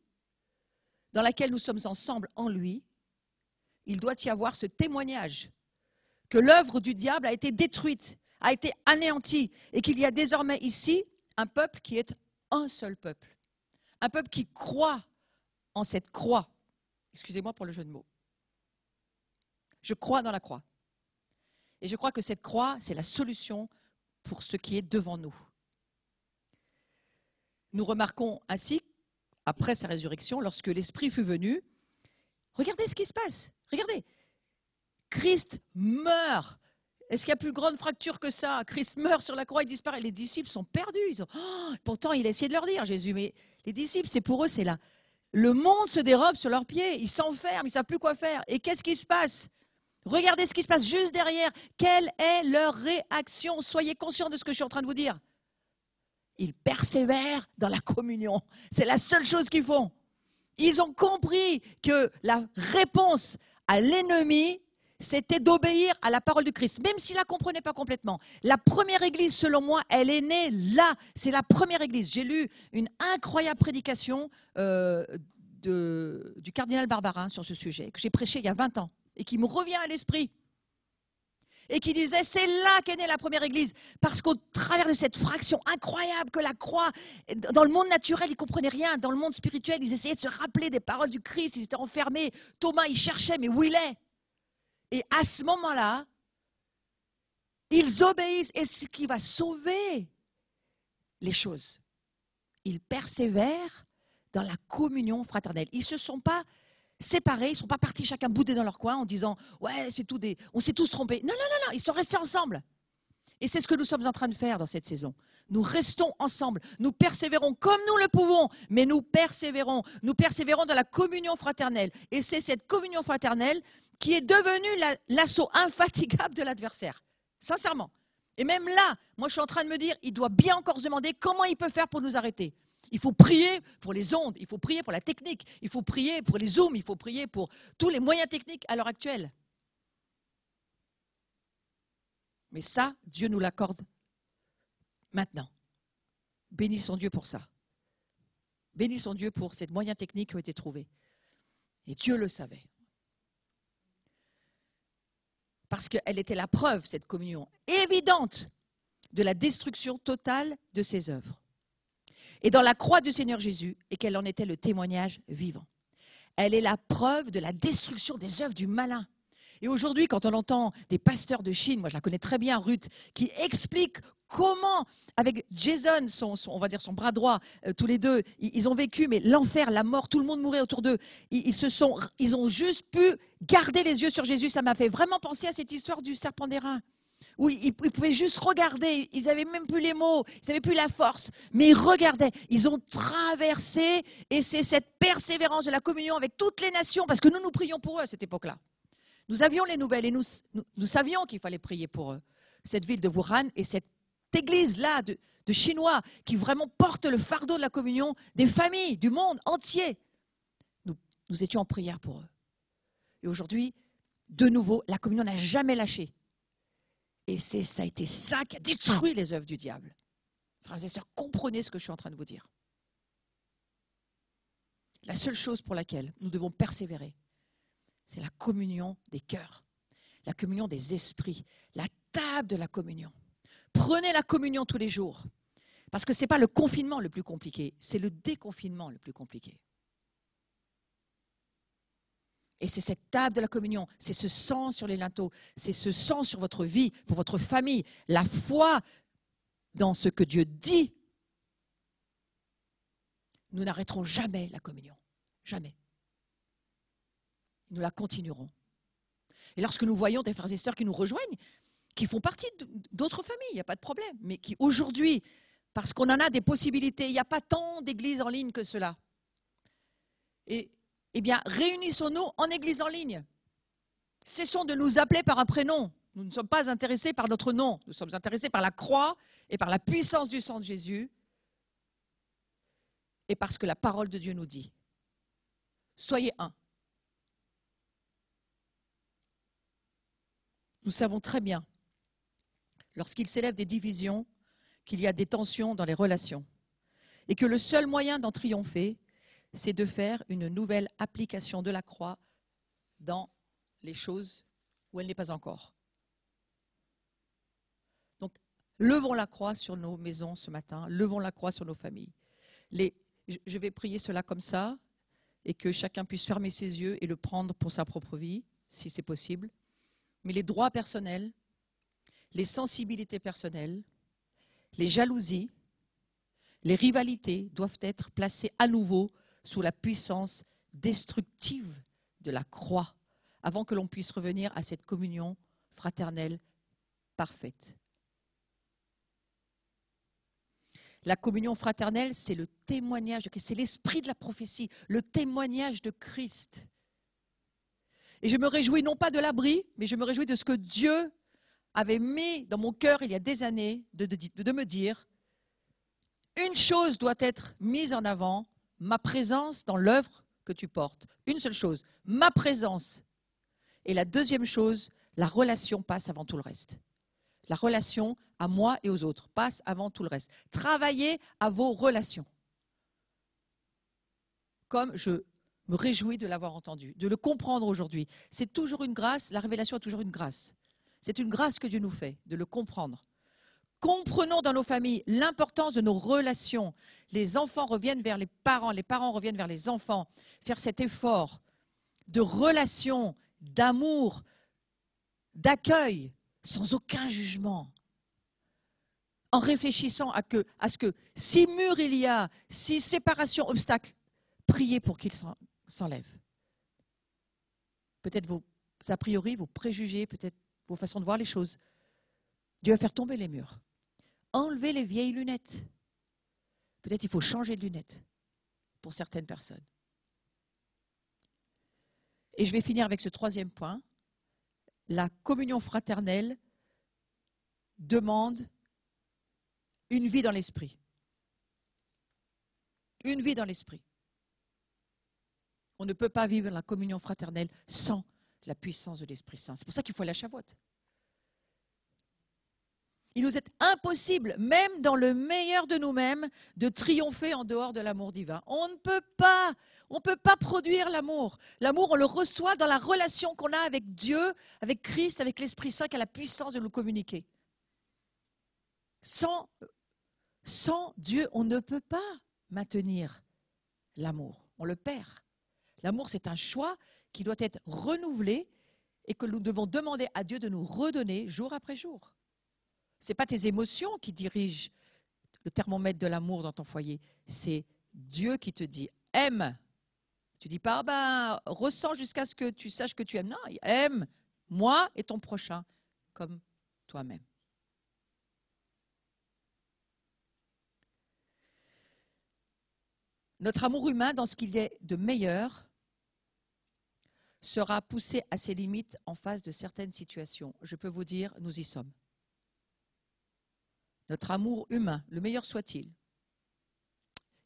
dans laquelle nous sommes ensemble en lui, il doit y avoir ce témoignage que l'œuvre du diable a été détruite, a été anéantie, et qu'il y a désormais ici un peuple qui est un seul peuple. Un peuple qui croit en cette croix. Excusez-moi pour le jeu de mots. Je crois dans la croix. Et je crois que cette croix, c'est la solution pour ce qui est devant nous. Nous remarquons ainsi, après sa résurrection, lorsque l'Esprit fut venu, regardez ce qui se passe. Regardez. Christ meurt. Est-ce qu'il y a plus grande fracture que ça? Christ meurt sur la croix, il disparaît. Les disciples sont perdus. Pourtant, il a essayé de leur dire, Jésus, mais les disciples, c'est pour eux, c'est là. Le monde se dérobe sur leurs pieds. Ils s'enferment, ils ne savent plus quoi faire. Et qu'est-ce qui se passe? Regardez ce qui se passe juste derrière. Quelle est leur réaction? Soyez conscients de ce que je suis en train de vous dire. Ils persévèrent dans la communion. C'est la seule chose qu'ils font. Ils ont compris que la réponse à l'ennemi, c'était d'obéir à la parole du Christ, même s'ils ne la comprenaient pas complètement. La première église, selon moi, elle est née là. C'est la première église. J'ai lu une incroyable prédication du cardinal Barbarin sur ce sujet, que j'ai prêché il y a 20 ans, et qui me revient à l'esprit. Et qui disait, c'est là qu'est née la première église. Parce qu'au travers de cette fraction incroyable que la croix, dans le monde naturel, ils ne comprenaient rien. Dans le monde spirituel, ils essayaient de se rappeler des paroles du Christ. Ils étaient enfermés. Thomas, il cherchait, mais où il est? Et à ce moment-là, ils obéissent. Et ce qui va sauver les choses, ils persévèrent dans la communion fraternelle. Ils ne se sont pas séparés, ils ne sont pas partis chacun boudés dans leur coin en disant « Ouais, c'est tout on s'est tous trompés ». Non, non, non, non, ils sont restés ensemble. Et c'est ce que nous sommes en train de faire dans cette saison. Nous restons ensemble, nous persévérons comme nous le pouvons, mais nous persévérons dans la communion fraternelle. Et c'est cette communion fraternelle qui est devenue l'assaut infatigable de l'adversaire, sincèrement. Et même là, moi je suis en train de me dire, il doit bien encore se demander comment il peut faire pour nous arrêter. Il faut prier pour les ondes, il faut prier pour la technique, il faut prier pour les zooms, il faut prier pour tous les moyens techniques à l'heure actuelle. Mais ça, Dieu nous l'accorde maintenant. Bénissons Dieu pour ça. Bénissons Dieu pour ces moyens techniques qui ont été trouvés. Et Dieu le savait. Parce qu'elle était la preuve, cette communion évidente, de la destruction totale de ses œuvres. Et dans la croix du Seigneur Jésus, et qu'elle en était le témoignage vivant. Elle est la preuve de la destruction des œuvres du malin. Et aujourd'hui, quand on entend des pasteurs de Chine, moi je la connais très bien, Ruth, qui expliquent comment, avec Jason, on va dire son bras droit, tous les deux, ils ont vécu, mais l'enfer, la mort, tout le monde mourait autour d'eux. Ils ont juste pu garder les yeux sur Jésus. Ça m'a fait vraiment penser à cette histoire du serpent d'airain, où ils pouvaient juste regarder. Ils n'avaient même plus les mots, ils n'avaient plus la force, mais ils regardaient. Ils ont traversé, et c'est cette persévérance de la communion avec toutes les nations, parce que nous prions pour eux à cette époque-là. Nous avions les nouvelles et nous savions qu'il fallait prier pour eux. Cette ville de Wuhan et cette église-là de Chinois qui vraiment porte le fardeau de la communion des familles, du monde entier. Nous étions en prière pour eux. Et aujourd'hui, de nouveau, la communion n'a jamais lâché. Et ça a été ça qui a détruit les œuvres du diable. Frères et sœurs, comprenez ce que je suis en train de vous dire. La seule chose pour laquelle nous devons persévérer, c'est la communion des cœurs, la communion des esprits, la table de la communion. Prenez la communion tous les jours, parce que ce n'est pas le confinement le plus compliqué, c'est le déconfinement le plus compliqué. Et c'est cette table de la communion, c'est ce sang sur les linteaux, c'est ce sang sur votre vie, pour votre famille, la foi dans ce que Dieu dit. Nous n'arrêterons jamais la communion, jamais. Nous la continuerons. Et lorsque nous voyons des frères et sœurs qui nous rejoignent, qui font partie d'autres familles, il n'y a pas de problème, mais qui aujourd'hui, parce qu'on en a des possibilités, il n'y a pas tant d'églises en ligne que cela. Et eh bien, réunissons-nous en église en ligne. Cessons de nous appeler par un prénom. Nous ne sommes pas intéressés par notre nom. Nous sommes intéressés par la croix et par la puissance du sang de Jésus. Et parce que la parole de Dieu nous dit, soyez un. Nous savons très bien, lorsqu'il s'élève des divisions, qu'il y a des tensions dans les relations. Et que le seul moyen d'en triompher, c'est de faire une nouvelle application de la croix dans les choses où elle n'est pas encore. Donc, levons la croix sur nos maisons ce matin, levons la croix sur nos familles. Je vais prier cela comme ça, et que chacun puisse fermer ses yeux et le prendre pour sa propre vie, si c'est possible. Mais les droits personnels, les sensibilités personnelles, les jalousies, les rivalités doivent être placées à nouveau sous la puissance destructive de la croix, avant que l'on puisse revenir à cette communion fraternelle parfaite. La communion fraternelle, c'est le témoignage de Christ, c'est l'esprit de la prophétie, le témoignage de Christ. Et je me réjouis non pas de l'abri, mais je me réjouis de ce que Dieu avait mis dans mon cœur il y a des années, de me dire, une chose doit être mise en avant, ma présence dans l'œuvre que tu portes. Une seule chose, ma présence. Et la deuxième chose, la relation passe avant tout le reste. La relation à moi et aux autres passe avant tout le reste. Travaillez à vos relations. Comme je me réjouis de l'avoir entendu, de le comprendre aujourd'hui. C'est toujours une grâce, la révélation est toujours une grâce. C'est une grâce que Dieu nous fait, de le comprendre. Comprenons dans nos familles l'importance de nos relations. Les enfants reviennent vers les parents reviennent vers les enfants. Faire cet effort de relation, d'amour, d'accueil, sans aucun jugement. En réfléchissant à ce que si mur il y a, si séparation, obstacle, priez pour qu'il s'enlève. Peut-être vos a priori, vos préjugés, peut-être vos façons de voir les choses. Dieu va faire tomber les murs. Enlever les vieilles lunettes. Peut-être il faut changer de lunettes pour certaines personnes. Et je vais finir avec ce troisième point. La communion fraternelle demande une vie dans l'esprit. Une vie dans l'esprit. On ne peut pas vivre la communion fraternelle sans la puissance de l'Esprit Saint. C'est pour ça qu'il faut la Shavuot. Il nous est impossible, même dans le meilleur de nous-mêmes, de triompher en dehors de l'amour divin. On ne peut pas. On ne peut pas produire l'amour. L'amour, on le reçoit dans la relation qu'on a avec Dieu, avec Christ, avec l'Esprit Saint qui a la puissance de nous communiquer. Sans Dieu, on ne peut pas maintenir l'amour. On le perd. L'amour, c'est un choix qui doit être renouvelé et que nous devons demander à Dieu de nous redonner jour après jour. Ce n'est pas tes émotions qui dirigent le thermomètre de l'amour dans ton foyer. C'est Dieu qui te dit « aime ». Tu ne dis pas « ressens jusqu'à ce que tu saches que tu aimes ». Non, aime moi et ton prochain comme toi-même. Notre amour humain, dans ce qu'il y a de meilleur, sera poussé à ses limites en face de certaines situations. Je peux vous dire, nous y sommes. Notre amour humain, le meilleur soit-il,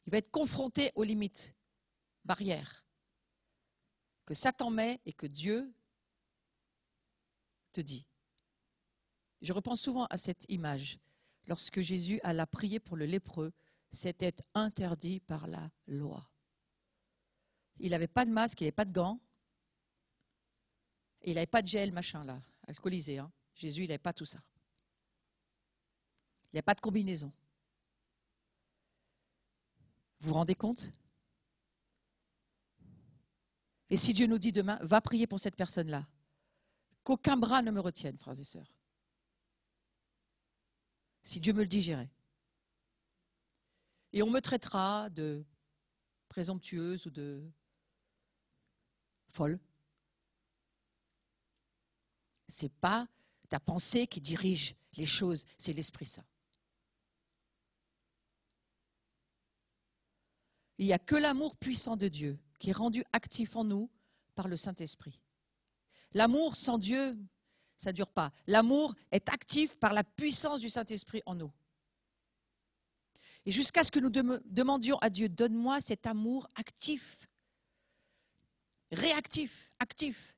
il va être confronté aux limites, barrières, que Satan met et que Dieu te dit. Je repense souvent à cette image. Lorsque Jésus alla prier pour le lépreux, c'était interdit par la loi. Il n'avait pas de masque, il n'avait pas de gants, et il n'avait pas de gel, machin là, alcoolisé. Hein. Jésus, il n'avait pas tout ça. Il n'y a pas de combinaison. Vous vous rendez compte? Et si Dieu nous dit demain, va prier pour cette personne-là, qu'aucun bras ne me retienne, frères et sœurs. Si Dieu me le dit, j'irai. Et on me traitera de présomptueuse ou de folle. Ce n'est pas ta pensée qui dirige les choses, c'est l'Esprit Saint. Il n'y a que l'amour puissant de Dieu qui est rendu actif en nous par le Saint-Esprit. L'amour sans Dieu, ça ne dure pas. L'amour est actif par la puissance du Saint-Esprit en nous. Et jusqu'à ce que nous demandions à Dieu, donne-moi cet amour actif, réactif, actif,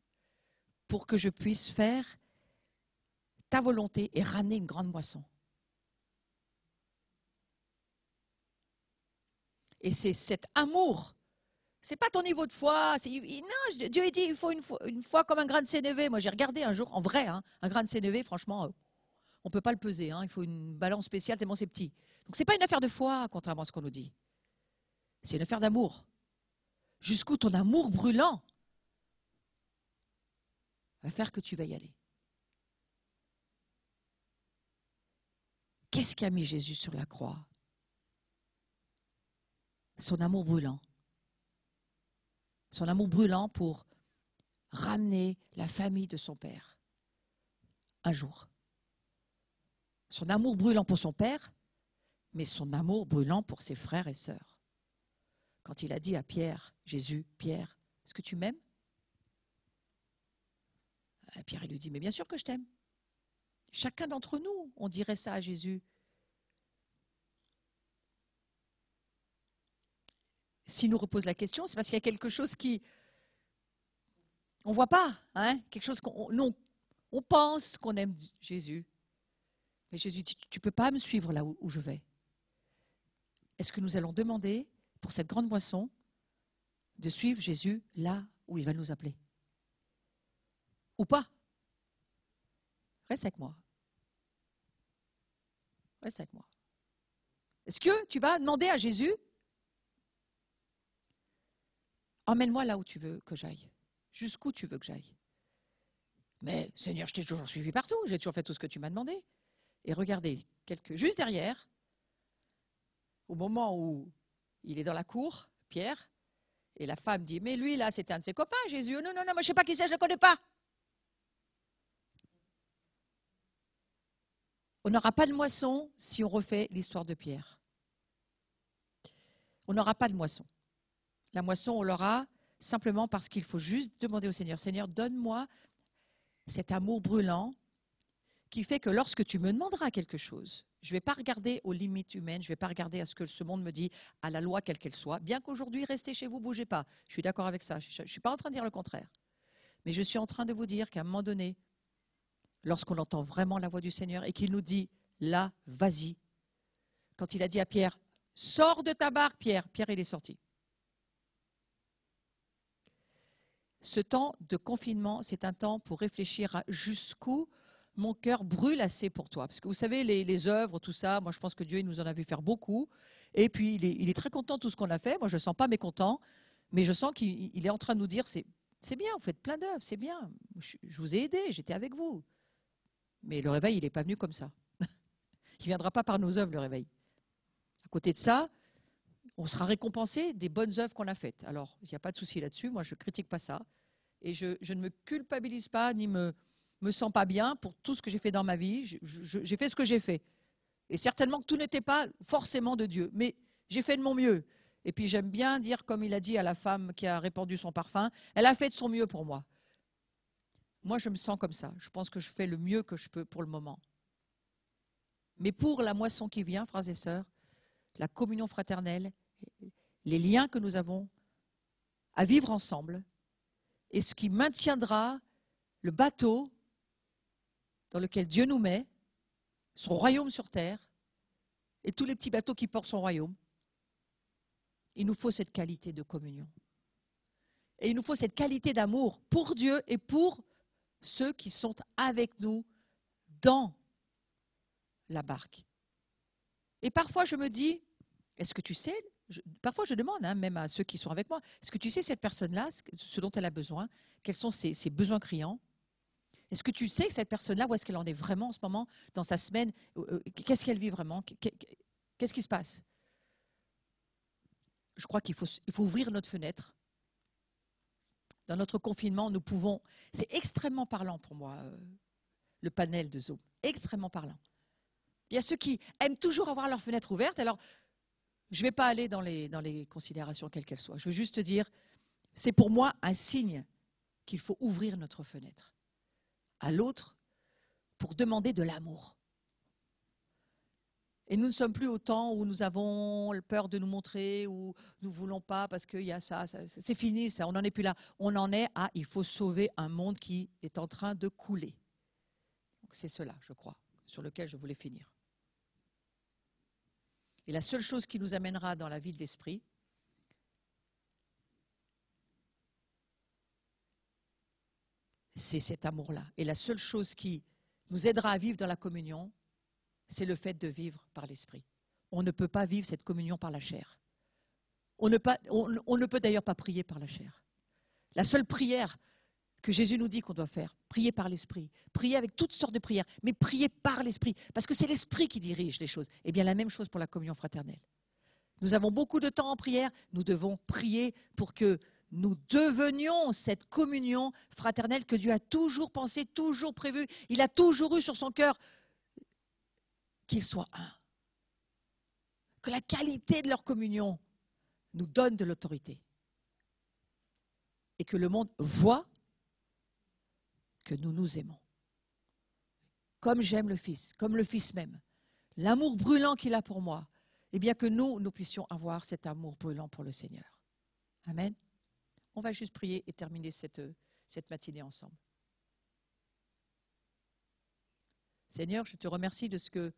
pour que je puisse faire ta volonté et ramener une grande moisson. Et c'est cet amour, c'est pas ton niveau de foi. Non, Dieu dit il faut une foi comme un grain de sénévé. Moi j'ai regardé un jour, en vrai, hein, un grain de sénévé, franchement, on ne peut pas le peser. Hein, il faut une balance spéciale tellement c'est petit. Donc ce n'est pas une affaire de foi, contrairement à ce qu'on nous dit. C'est une affaire d'amour. Jusqu'où ton amour brûlant va faire que tu vas y aller. Qu'est-ce qu'a mis Jésus sur la croix? Son amour brûlant. Son amour brûlant pour ramener la famille de son Père. Un jour. Son amour brûlant pour son Père, mais son amour brûlant pour ses frères et sœurs. Quand il a dit à Pierre, Jésus, Pierre, est-ce que tu m'aimes? Pierre, il lui dit, mais bien sûr que je t'aime. Chacun d'entre nous, on dirait ça à Jésus. S'il nous repose la question, c'est parce qu'il y a quelque chose qui... On ne voit pas, hein, quelque chose on pense qu'on aime Jésus. Mais Jésus dit, tu ne peux pas me suivre là où je vais. Est-ce que nous allons demander, pour cette grande moisson, de suivre Jésus là où il va nous appeler? Ou pas? Reste avec moi. Reste avec moi. Est-ce que tu vas demander à Jésus, emmène-moi là où tu veux que j'aille, jusqu'où tu veux que j'aille? Mais Seigneur, je t'ai toujours suivi partout, j'ai toujours fait tout ce que tu m'as demandé. Et regardez, juste derrière, au moment où il est dans la cour, Pierre, et la femme dit, mais lui là, c'était un de ses copains, Jésus. Non, moi je ne sais pas qui c'est, je ne le connais pas. On n'aura pas de moisson si on refait l'histoire de Pierre. On n'aura pas de moisson. La moisson, on l'aura simplement parce qu'il faut juste demander au Seigneur, Seigneur, donne-moi cet amour brûlant qui fait que lorsque tu me demanderas quelque chose, je ne vais pas regarder aux limites humaines, je ne vais pas regarder à ce que ce monde me dit, à la loi quelle qu'elle soit, bien qu'aujourd'hui, restez chez vous, bougez pas. Je suis d'accord avec ça, je ne suis pas en train de dire le contraire. Mais je suis en train de vous dire qu'à un moment donné, lorsqu'on entend vraiment la voix du Seigneur et qu'il nous dit, là, vas-y. Quand il a dit à Pierre, sors de ta barque, Pierre. Pierre, il est sorti. Ce temps de confinement, c'est un temps pour réfléchir à jusqu'où mon cœur brûle assez pour toi. Parce que vous savez, les œuvres, tout ça, moi je pense que Dieu il nous en a vu faire beaucoup. Et puis il est très content de tout ce qu'on a fait. Moi je ne le sens pas mécontent, mais je sens qu'il est en train de nous dire, c'est bien, vous faites plein d'œuvres, c'est bien. Je vous ai aidé, j'étais avec vous. Mais le réveil, il n'est pas venu comme ça. Il ne viendra pas par nos œuvres, le réveil. À côté de ça, on sera récompensé des bonnes œuvres qu'on a faites. Alors, il n'y a pas de souci là-dessus. Moi, je ne critique pas ça. Et je ne me culpabilise pas, ni me sens pas bien pour tout ce que j'ai fait dans ma vie. J'ai fait ce que j'ai fait. Et certainement que tout n'était pas forcément de Dieu. Mais j'ai fait de mon mieux. Et puis, j'aime bien dire, comme il a dit à la femme qui a répandu son parfum, elle a fait de son mieux pour moi. Moi, je me sens comme ça. Je pense que je fais le mieux que je peux pour le moment. Mais pour la moisson qui vient, frères et sœurs, la communion fraternelle, les liens que nous avons à vivre ensemble, et ce qui maintiendra le bateau dans lequel Dieu nous met, son royaume sur terre, et tous les petits bateaux qui portent son royaume, il nous faut cette qualité de communion. Et il nous faut cette qualité d'amour pour Dieu et pour ceux qui sont avec nous dans la barque. Et parfois, je me dis, est-ce que tu sais, parfois je demande même à ceux qui sont avec moi, est-ce que tu sais cette personne-là, ce dont elle a besoin, quels sont ses besoins criants? Est-ce que tu sais que cette personne-là, où est-ce qu'elle en est vraiment en ce moment, dans sa semaine, qu'est-ce qu'elle vit vraiment, qu'est-ce qui se passe? Je crois qu'il faut ouvrir notre fenêtre. Dans notre confinement, nous pouvons, c'est extrêmement parlant pour moi, le panel de Zoom, extrêmement parlant. Il y a ceux qui aiment toujours avoir leur fenêtre ouverte. Alors, je ne vais pas aller dans les considérations quelles qu'elles soient. Je veux juste dire, c'est pour moi un signe qu'il faut ouvrir notre fenêtre à l'autre pour demander de l'amour. Et nous ne sommes plus au temps où nous avons peur de nous montrer, où nous ne voulons pas parce qu'il y a ça. C'est fini, ça, on n'en est plus là. On en est à, il faut sauver un monde qui est en train de couler. C'est cela, je crois, sur lequel je voulais finir. Et la seule chose qui nous amènera dans la vie de l'esprit, c'est cet amour-là. Et la seule chose qui nous aidera à vivre dans la communion, c'est le fait de vivre par l'esprit. On ne peut pas vivre cette communion par la chair. On ne peut d'ailleurs pas prier par la chair. La seule prière que Jésus nous dit qu'on doit faire, prier par l'esprit, prier avec toutes sortes de prières, mais prier par l'esprit, parce que c'est l'esprit qui dirige les choses. Eh bien, la même chose pour la communion fraternelle. Nous avons beaucoup de temps en prière, nous devons prier pour que nous devenions cette communion fraternelle que Dieu a toujours pensé, toujours prévue. Il a toujours eu sur son cœur qu'ils soient un. Que la qualité de leur communion nous donne de l'autorité. Et que le monde voit que nous nous aimons. Comme j'aime le Fils, comme le Fils même. L'amour brûlant qu'il a pour moi. Et bien que nous puissions avoir cet amour brûlant pour le Seigneur. Amen. On va juste prier et terminer cette matinée ensemble. Seigneur, je te remercie de ce que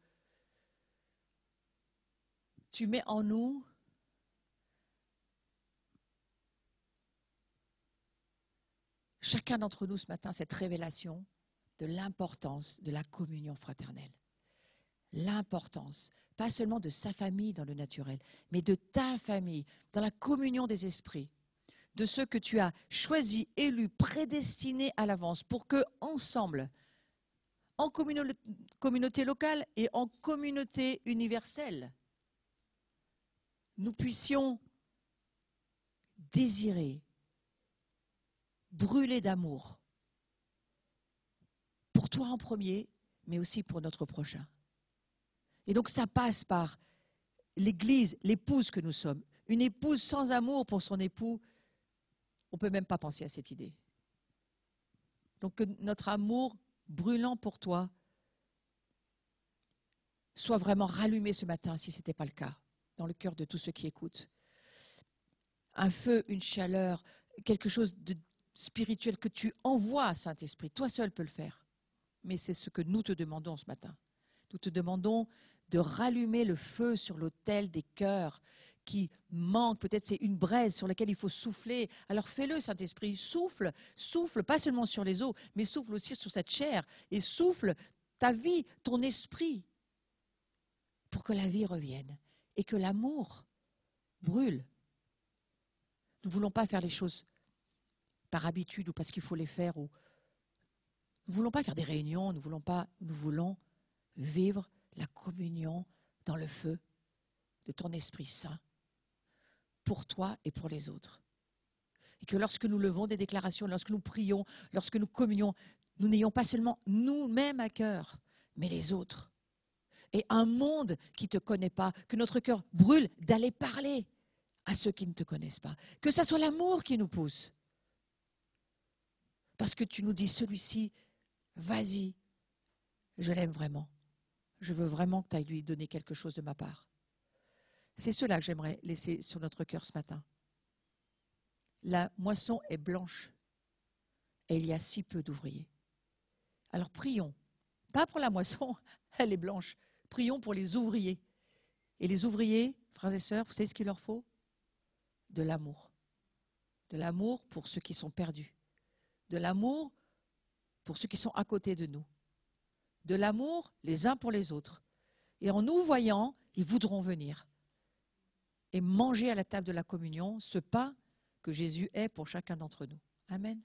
tu mets en nous chacun d'entre nous ce matin cette révélation de l'importance de la communion fraternelle. L'importance, pas seulement de sa famille dans le naturel, mais de ta famille, dans la communion des esprits, de ceux que tu as choisis, élus, prédestinés à l'avance pour que, ensemble, en communauté locale et en communauté universelle, nous puissions désirer, brûler d'amour, pour toi en premier, mais aussi pour notre prochain. Et donc ça passe par l'Église, l'épouse que nous sommes. Une épouse sans amour pour son époux, on ne peut même pas penser à cette idée. Donc que notre amour brûlant pour toi soit vraiment rallumé ce matin, si ce n'était pas le cas, dans le cœur de tous ceux qui écoutent. Un feu, une chaleur, quelque chose de spirituel que tu envoies à Saint-Esprit. Toi seul peux le faire. Mais c'est ce que nous te demandons ce matin. Nous te demandons de rallumer le feu sur l'autel des cœurs qui manquent. Peut-être c'est une braise sur laquelle il faut souffler. Alors fais-le, Saint-Esprit. Souffle, souffle, pas seulement sur les eaux, mais souffle aussi sur cette chair. Et souffle ta vie, ton esprit, pour que la vie revienne et que l'amour brûle. Nous ne voulons pas faire les choses par habitude ou parce qu'il faut les faire. Nous ne voulons pas faire des réunions, nous voulons vivre la communion dans le feu de ton Esprit Saint pour toi et pour les autres. Et que lorsque nous levons des déclarations, lorsque nous prions, lorsque nous communions, nous n'ayons pas seulement nous-mêmes à cœur, mais les autres. Et un monde qui ne te connaît pas, que notre cœur brûle d'aller parler à ceux qui ne te connaissent pas. Que ça soit l'amour qui nous pousse. Parce que tu nous dis, celui-ci, vas-y, je l'aime vraiment. Je veux vraiment que tu ailles lui donner quelque chose de ma part. C'est cela que j'aimerais laisser sur notre cœur ce matin. La moisson est blanche et il y a si peu d'ouvriers. Alors prions, pas pour la moisson, elle est blanche. Prions pour les ouvriers. Et les ouvriers, frères et sœurs, vous savez ce qu'il leur faut? De l'amour. De l'amour pour ceux qui sont perdus. De l'amour pour ceux qui sont à côté de nous. De l'amour les uns pour les autres. Et en nous voyant, ils voudront venir et manger à la table de la communion ce pain que Jésus est pour chacun d'entre nous. Amen.